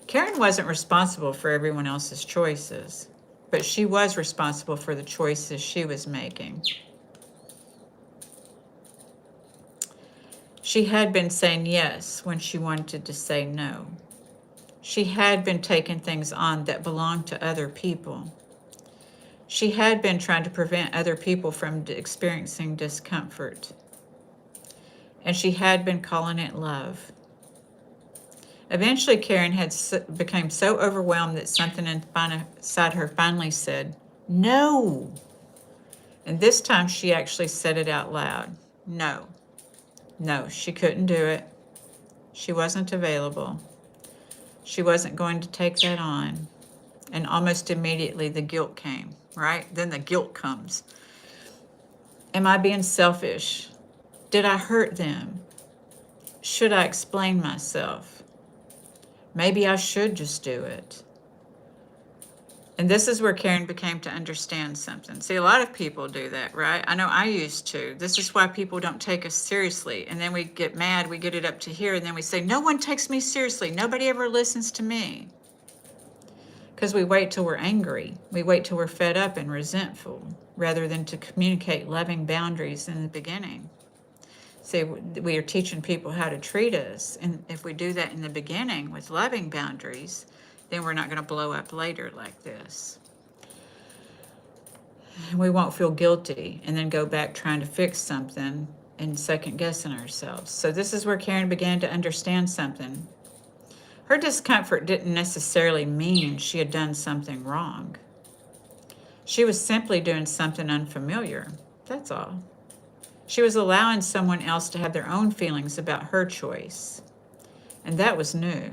Karen wasn't responsible for everyone else's choices, but she was responsible for the choices she was making. She had been saying yes when she wanted to say no. She had been taking things on that belonged to other people. She had been trying to prevent other people from experiencing discomfort. And she had been calling it love. Eventually, Karen had become so overwhelmed that something inside her finally said, no. And this time she actually said it out loud. No. No, she couldn't do it. She wasn't available. She wasn't going to take that on. And almost immediately the guilt came, right? Then the guilt comes. Am I being selfish? Did I hurt them? Should I explain myself? Maybe I should just do it. And this is where Karen became to understand something. See, a lot of people do that, right? I know I used to. This is why people don't take us seriously. And then we get mad, we get it up to here, and then we say, no one takes me seriously. Nobody ever listens to me. Because we wait till we're angry. We wait till we're fed up and resentful, rather than to communicate loving boundaries in the beginning. See, we are teaching people how to treat us. And if we do that in the beginning with loving boundaries, then we're not going to blow up later like this. We won't feel guilty and then go back trying to fix something and second guessing ourselves. So this is where Karen began to understand something. Her discomfort didn't necessarily mean she had done something wrong. She was simply doing something unfamiliar. That's all. She was allowing someone else to have their own feelings about her choice. And that was new.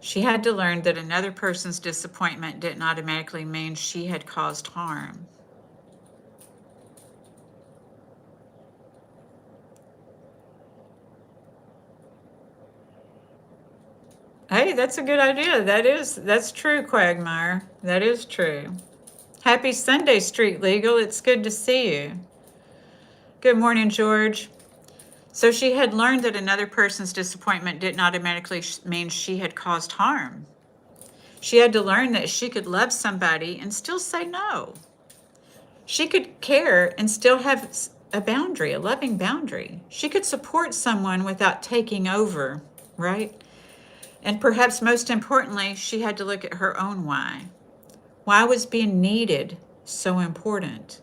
She had to learn that another person's disappointment didn't automatically mean she had caused harm. Hey, that's a good idea. That's true, Quagmire. That is true. Happy Sunday, Street Legal. It's good to see you. Good morning, George. So she had learned that another person's disappointment didn't automatically mean she had caused harm. She had to learn that she could love somebody and still say no. She could care and still have a boundary, a loving boundary. She could support someone without taking over, right? And perhaps most importantly, she had to look at her own why. Why was being needed so important?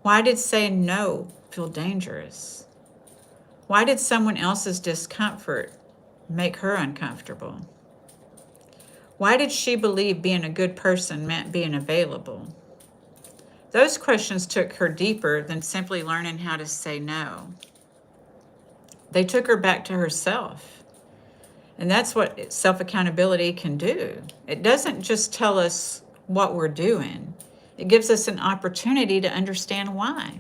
Why did saying no feel dangerous? Why did someone else's discomfort make her uncomfortable? Why did she believe being a good person meant being available? Those questions took her deeper than simply learning how to say no. They took her back to herself. And that's what self-accountability can do. It doesn't just tell us what we're doing. It gives us an opportunity to understand why.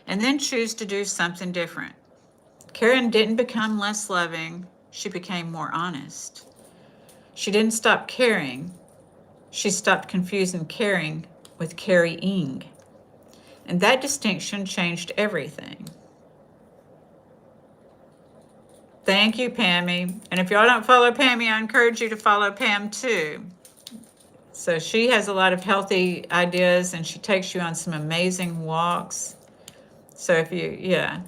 And then choose to do something different. Karen didn't become less loving. She became more honest. She didn't stop caring. She stopped confusing caring with carrying. And that distinction changed everything. Thank you, Pammy. And if y'all don't follow Pammy, I encourage you to follow Pam too. So she has a lot of healthy ideas and she takes you on some amazing walks. So if you, yeah.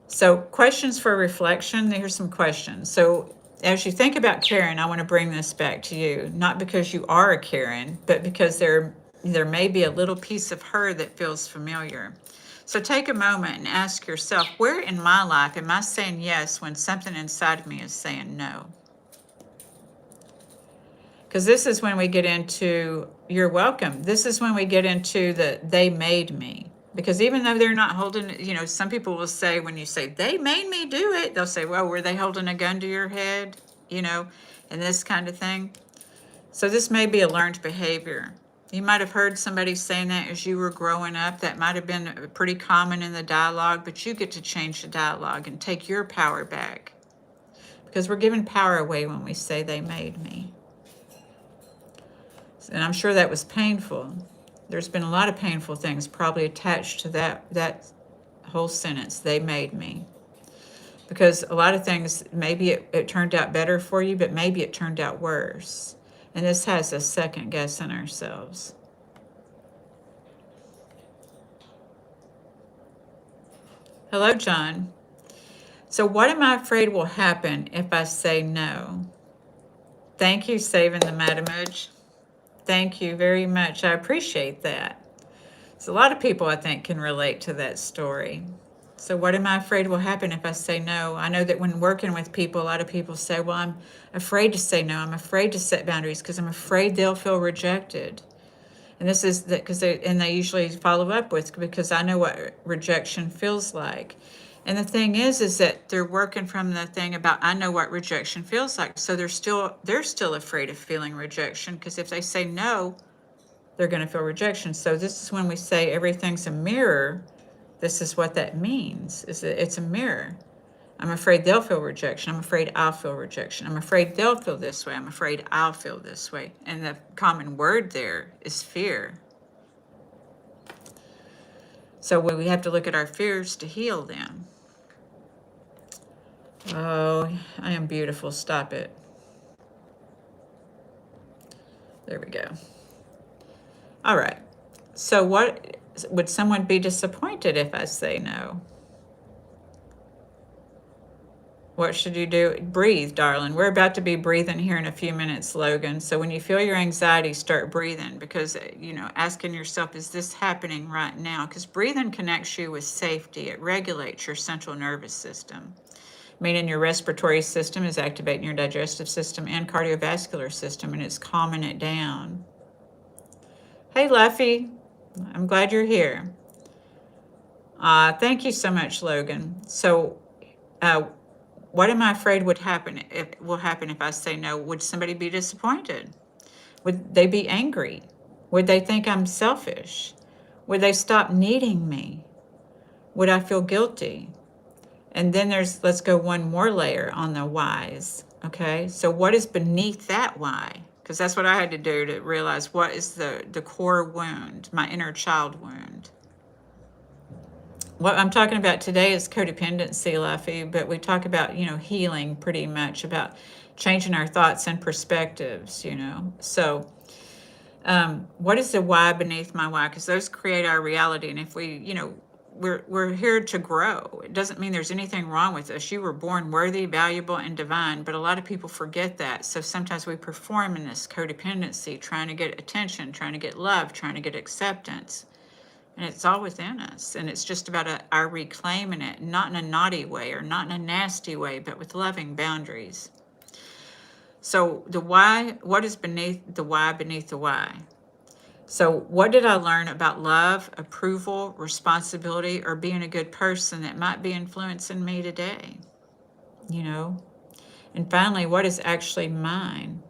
So questions for reflection. Here's some questions. So as you think about Karen, I want to bring this back to you, not because you are a Karen, but because there may be a little piece of her that feels familiar. So take a moment and ask yourself, where in my life am I saying yes when something inside of me is saying no? Because this is when we get into, you're welcome. This is when we get into the they made me. Because even though they're not holding, some people will say, when you say, they made me do it, they'll say, well, were they holding a gun to your head? And this kind of thing. So this may be a learned behavior. You might have heard somebody saying that as you were growing up. That might have been pretty common in the dialogue, but you get to change the dialogue and take your power back. Because we're giving power away when we say they made me. And I'm sure that was painful. There's been a lot of painful things probably attached to that whole sentence, they made me. Because a lot of things, maybe it turned out better for you, but maybe it turned out worse. And this has us second guessing ourselves. Hello, John. So what am I afraid will happen if I say no? Thank you, Saving the Matamudge. Thank you very much. I appreciate that. So a lot of people, I think, can relate to that story. So what am I afraid will happen if I say no? I know that when working with people, a lot of people say, well, I'm afraid to say no. I'm afraid to set boundaries because I'm afraid they'll feel rejected. And this is that because they usually follow up with, because I know what rejection feels like. And the thing is that they're working from the thing about, I know what rejection feels like. So they're still afraid of feeling rejection, because if they say no, they're going to feel rejection. So this is when we say everything's a mirror. This is what that means, is that it's a mirror. I'm afraid they'll feel rejection. I'm afraid I'll feel rejection. I'm afraid they'll feel this way. I'm afraid I'll feel this way. And the common word there is fear. So we have to look at our fears to heal them. Oh, I am beautiful. Stop it. There we go. All right. So what would someone be disappointed if I say no? What should you do? Breathe, darling. We're about to be breathing here in a few minutes, Logan. So when you feel your anxiety, start breathing, because, asking yourself, is this happening right now? Because breathing connects you with safety. It regulates your central nervous system, meaning your respiratory system is activating your digestive system and cardiovascular system, and it's calming it down. Hey, Luffy. I'm glad you're here. Thank you so much, Logan. So, what am I afraid will happen if I say no? Would somebody be disappointed? Would they be angry? Would they think I'm selfish? Would they stop needing me? Would I feel guilty? And then let's go one more layer on the whys. Okay, so what is beneath that why? Because that's what I had to do to realize what is the core wound, my inner child wound. What I'm talking about today is codependency, Luffy, but we talk about, healing pretty much, about changing our thoughts and perspectives, So What is the why beneath my why? Because those create our reality. And if we, we're here to grow. It doesn't mean there's anything wrong with us. You were born worthy, valuable, and divine. But a lot of people forget that. So sometimes we perform in this codependency, trying to get attention, trying to get love, trying to get acceptance. And it's all within us. And it's just about our reclaiming it, not in a naughty way or not in a nasty way, but with loving boundaries. So the why, what is beneath the why beneath the why? So what did I learn about love, approval, responsibility, or being a good person that might be influencing me today? You know? And finally, what is actually mine?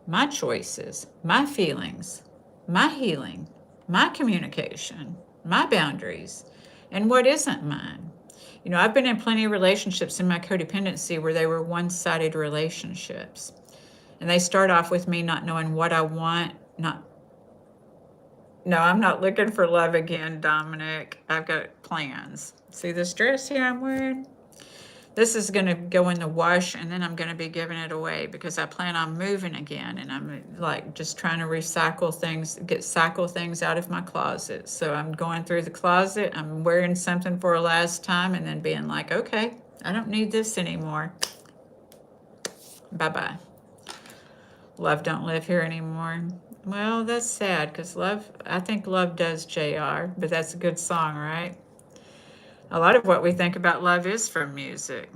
My choices, my feelings, my healing, my communication, my boundaries, and what isn't mine? I've been in plenty of relationships in my codependency where they were one-sided relationships. And they start off with me not knowing what I want, no, I'm not looking for love again, Dominic. I've got plans. See this dress here I'm wearing? This is going to go in the wash, and then I'm going to be giving it away because I plan on moving again, and I'm like just trying to cycle things out of my closet. So I'm going through the closet, I'm wearing something for a last time, and then being like, okay, I don't need this anymore. Bye-bye. Love don't live here anymore. Well, that's sad because I think love does, JR, but that's a good song, right? A lot of what we think about love is from music.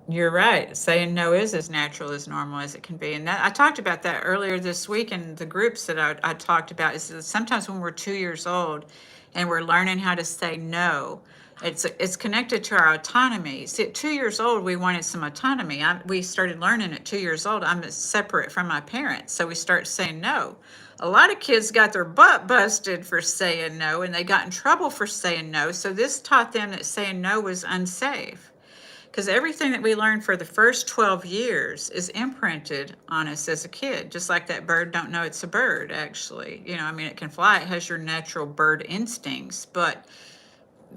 You're right. Saying no is as natural as normal as it can be. And I talked about that earlier this week in the groups that I talked about. Is that sometimes when we're 2 years old and we're learning how to say no, it's connected to our autonomy. See, at 2 years old, we wanted some autonomy. We started learning at 2 years old. I'm separate from my parents, so we start saying no. A lot of kids got their butt busted for saying no, and they got in trouble for saying no. So this taught them that saying no was unsafe. Because everything that we learn for the first 12 years is imprinted on us as a kid, just like that bird don't know it's a bird, actually. It can fly. It has your natural bird instincts, but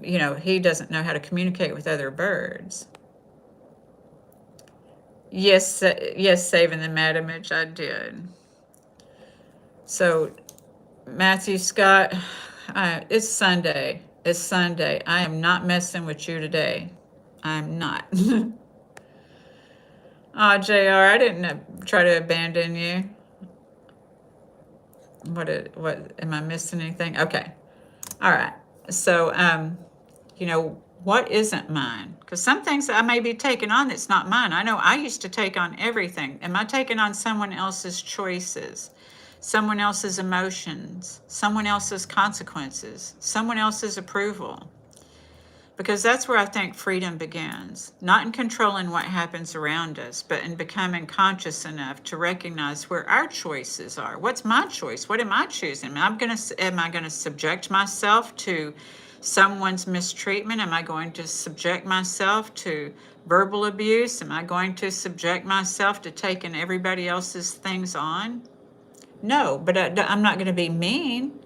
he doesn't know how to communicate with other birds. Yes, yes, saving the mad image, I did. So, Matthew Scott, it's Sunday. It's Sunday. I am not messing with you today. I'm not. Oh, JR, I didn't try to abandon you. What am I missing anything? Okay. All right. So, what isn't mine? Because some things I may be taking on that's not mine. I know I used to take on everything. Am I taking on someone else's choices, someone else's emotions, someone else's consequences, someone else's approval? Because that's where I think freedom begins, not in controlling what happens around us, but in becoming conscious enough to recognize where our choices are. What's my choice? What am I choosing? Am I going to subject myself to someone's mistreatment? Am I going to subject myself to verbal abuse? Am I going to subject myself to taking everybody else's things on? No, but I'm not going to be mean.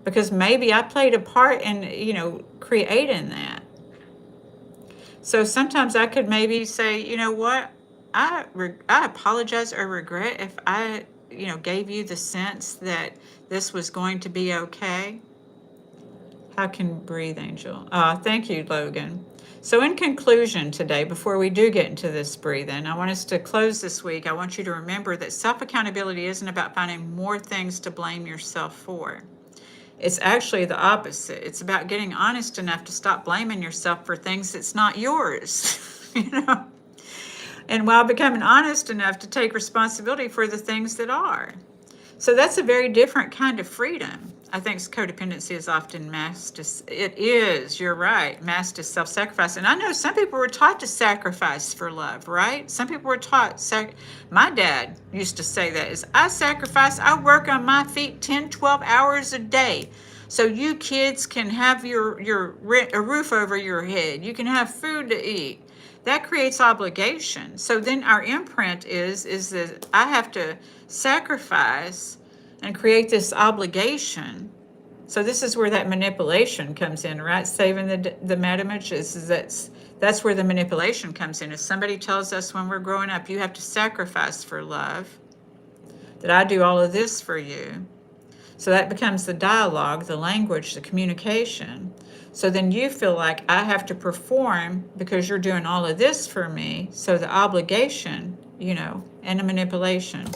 Because maybe I played a part in, creating that. So sometimes I could maybe say, you know what, I apologize or regret if I, gave you the sense that this was going to be okay. How can breathe, Angel? Thank you, Logan. So in conclusion today, before we do get into this breathing, I want us to close this week. I want you to remember that self-accountability isn't about finding more things to blame yourself for. It's actually the opposite. It's about getting honest enough to stop blaming yourself for things that's not yours, and while becoming honest enough to take responsibility for the things that are. So that's a very different kind of freedom. I think codependency is often masked as, it is, you're right, masked as self-sacrifice. And I know some people were taught to sacrifice for love, right? Some people were taught, my dad used to say that, is I sacrifice, I work on my feet 10, 12 hours a day. So you kids can have a roof over your head. You can have food to eat. That creates obligation. So then our imprint is that I have to sacrifice and create this obligation. So this is where that manipulation comes in, right? Saving the mad image that's where the manipulation comes in. If somebody tells us when we're growing up, you have to sacrifice for love, that I do all of this for you. So that becomes the dialogue, the language, the communication. So then you feel like I have to perform because you're doing all of this for me. So the obligation, and the manipulation.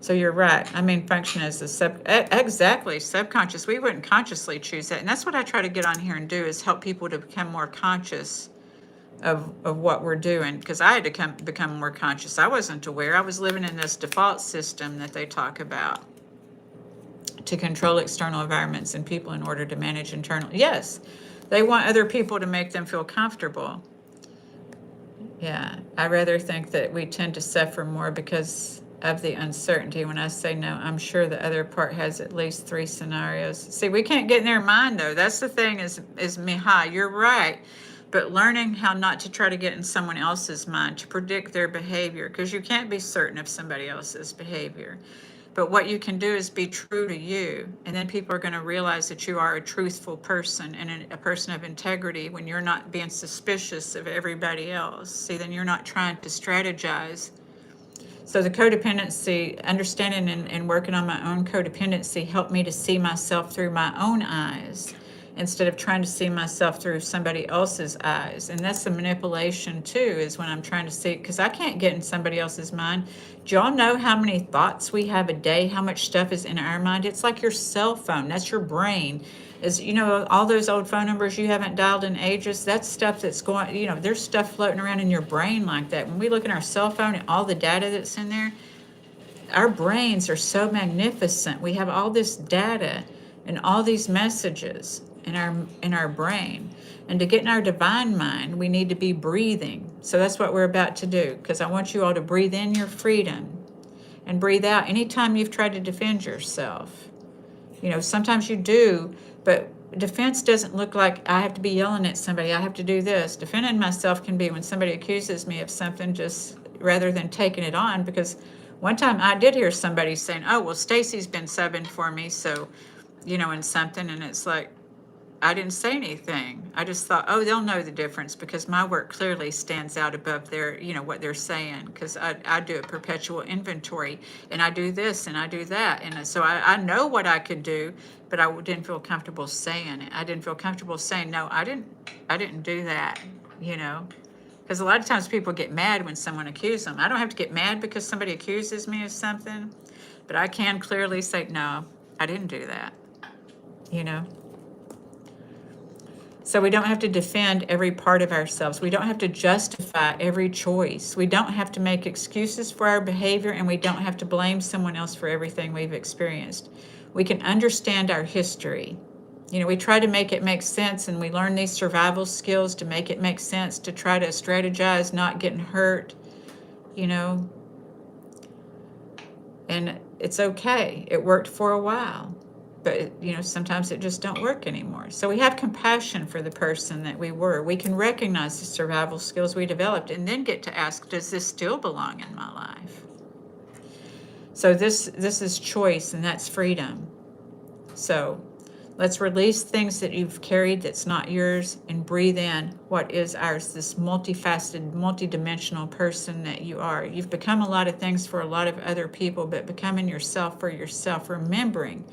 So you're right. I mean, function as the exactly subconscious. We wouldn't consciously choose that. And that's what I try to get on here and do, is help people to become more conscious of what we're doing, because I had to become more conscious. I wasn't aware. I was living in this default system that they talk about to control external environments and people in order to manage internal. Yes, they want other people to make them feel comfortable. Yeah, I rather think that we tend to suffer more because of the uncertainty. When I say no, I'm sure the other part has at least 3 scenarios. See, we can't get in their mind though. That's the thing is Mihai, you're right. But learning how not to try to get in someone else's mind to predict their behavior, because you can't be certain of somebody else's behavior. But what you can do is be true to you, and then people are going to realize that you are a truthful person and a person of integrity when you're not being suspicious of everybody else. See, then you're not trying to strategize. So the codependency, understanding and working on my own codependency helped me to see myself through my own eyes instead of trying to see myself through somebody else's eyes. And that's the manipulation too, is when I'm trying to see, because I can't get in somebody else's mind. Do y'all know how many thoughts we have a day, how much stuff is in our mind? It's like your cell phone, that's your brain. Is, all those old phone numbers you haven't dialed in ages, that's stuff that's going, there's stuff floating around in your brain like that. When we look at our cell phone and all the data that's in there, our brains are so magnificent. We have all this data and all these messages in our brain. And to get in our divine mind, we need to be breathing. So that's what we're about to do, because I want you all to breathe in your freedom and breathe out anytime you've tried to defend yourself. Sometimes you do, but defense doesn't look like I have to be yelling at somebody, I have to do this. Defending myself can be when somebody accuses me of something, just rather than taking it on. Because one time I did hear somebody saying, oh, well, Stacy's been subbing for me, so, in something, and it's like, I didn't say anything. I just thought, oh, they'll know the difference because my work clearly stands out above their, what they're saying, because I do a perpetual inventory, and I do this and I do that. And so I know what I could do, but I didn't feel comfortable saying it. I didn't feel comfortable saying, no, I didn't do that, because a lot of times people get mad when someone accuses them. I don't have to get mad because somebody accuses me of something, but I can clearly say, no, I didn't do that, So we don't have to defend every part of ourselves. We don't have to justify every choice. We don't have to make excuses for our behavior, and we don't have to blame someone else for everything we've experienced. We can understand our history. We try to make it make sense, and we learn these survival skills to make it make sense, to try to strategize, not getting hurt, and it's okay. It worked for a while. But, sometimes it just don't work anymore. So we have compassion for the person that we were. We can recognize the survival skills we developed and then get to ask, does this still belong in my life? So this is choice, and that's freedom. So let's release things that you've carried that's not yours and breathe in what is ours, this multifaceted, multidimensional person that you are. You've become a lot of things for a lot of other people, but becoming yourself for yourself, remembering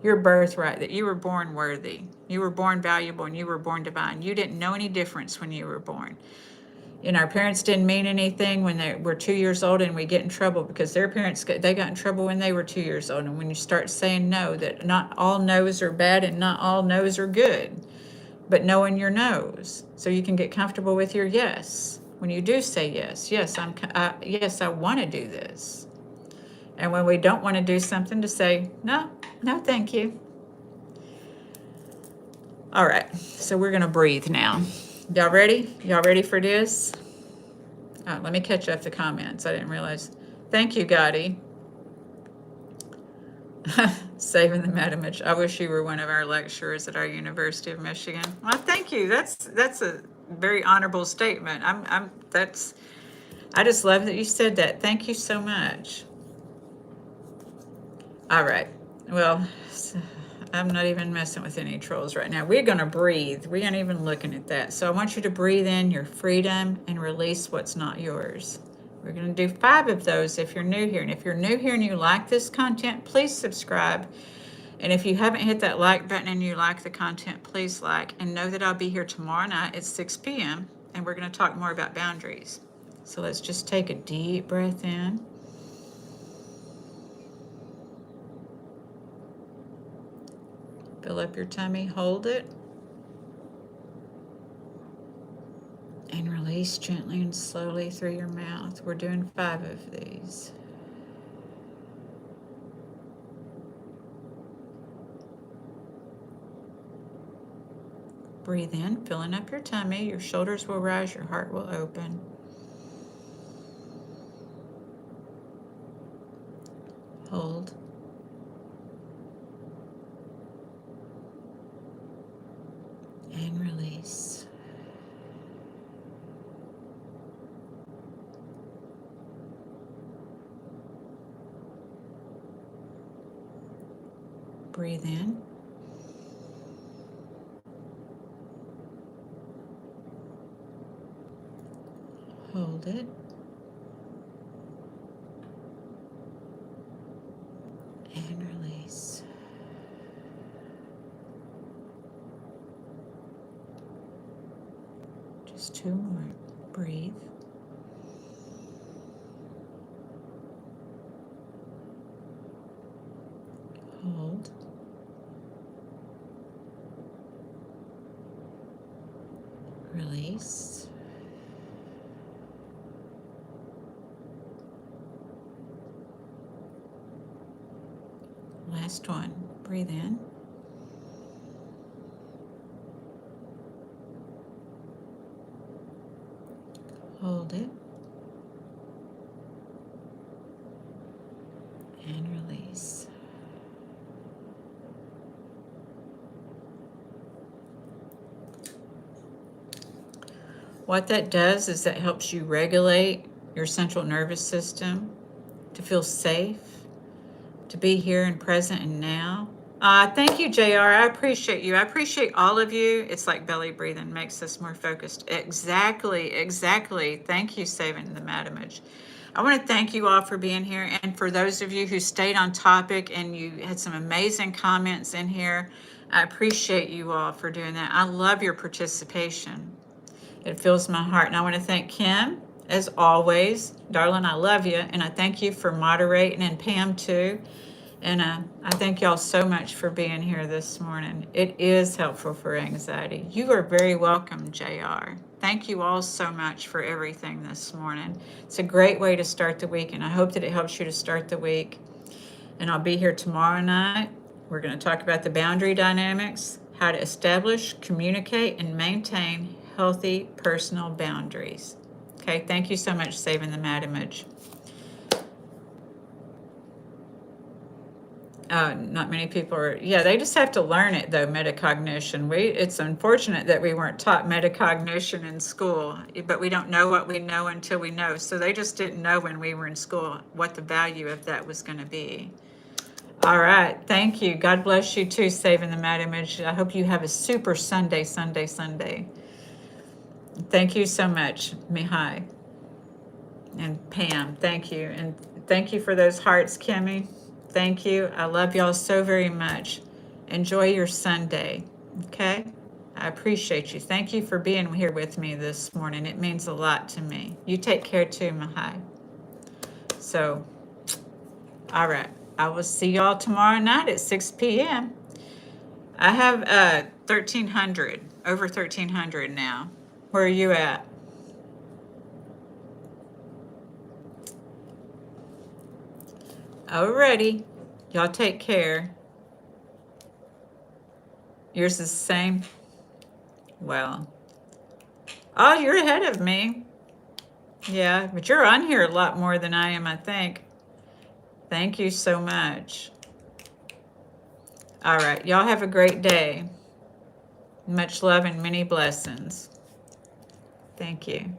your birthright, that you were born worthy, you were born valuable, and you were born divine. You didn't know any difference when you were born. Our parents didn't mean anything when they were 2 years old, and we get in trouble because their parents they got in trouble when they were 2 years old. And when you start saying no, that not all no's are bad and not all no's are good, but knowing your no's, so you can get comfortable with your yes. When you do say yes, yes, I want to do this. And when we don't want to do something, to say, no, thank you. All right, so we're going to breathe now. Y'all ready? Y'all ready for this? Let me catch up the comments. I didn't realize. Thank you, Gotti. Saving the Madam Mitch. I wish you were one of our lecturers at our University of Michigan. Well, thank you. That's a very honorable statement. I just love that you said that. Thank you so much. All right. Well, I'm not even messing with any trolls right now. We're going to breathe. We aren't even looking at that. So I want you to breathe in your freedom and release what's not yours. We're going to do 5 of those if you're new here. And if you're new here and you like this content, please subscribe. And if you haven't hit that like button and you like the content, please like. And know that I'll be here tomorrow night at 6 p.m. and we're going to talk more about boundaries. So let's just take a deep breath in. Fill up your tummy, hold it. And release gently and slowly through your mouth. We're doing 5 of these. Breathe in, filling up your tummy. Your shoulders will rise, your heart will open. Hold. And release. Breathe in. Hold it. And release. Just 2 more. Breathe. Hold. Release. Last one. Breathe in. Hold it. And release. What that does is that helps you regulate your central nervous system to feel safe, to be here and present and now. Thank you, JR. I appreciate you. I appreciate all of you. It's like belly breathing makes us more focused. Exactly, exactly. Thank you, Saving the Madamage. I want to thank you all for being here. And for those of you who stayed on topic and you had some amazing comments in here, I appreciate you all for doing that. I love your participation. It fills my heart. And I want to thank Kim, as always. Darling, I love you. And I thank you for moderating, and Pam too. And I thank y'all so much for being here this morning. It is helpful for anxiety. You are very welcome, JR. Thank you all so much for everything this morning. It's a great way to start the week, and I hope that it helps you to start the week. And I'll be here tomorrow night. We're going to talk about the boundary dynamics, how to establish, communicate, and maintain healthy personal boundaries. Okay, thank you so much, Saving the Madamage. Not many people are, yeah, they just have to learn it though, metacognition. It's unfortunate that we weren't taught metacognition in school, but we don't know what we know until we know. So they just didn't know when we were in school what the value of that was going to be. All right, thank you. God bless you too, Saving the Madamage. I hope you have a super Sunday. Thank you so much, Mihai. And Pam, thank you. And thank you for those hearts, Kimmy. Thank you. I love y'all so very much. Enjoy your Sunday, okay? I appreciate you. Thank you for being here with me this morning. It means a lot to me. You take care too, Mahai. So, all right. I will see y'all tomorrow night at 6 p.m. I have 1,300, over 1,300 now. Where are you at? Alrighty. Y'all take care. Yours is the same? Well. Oh, you're ahead of me. Yeah, but you're on here a lot more than I am, I think. Thank you so much. All right. Y'all have a great day. Much love and many blessings. Thank you.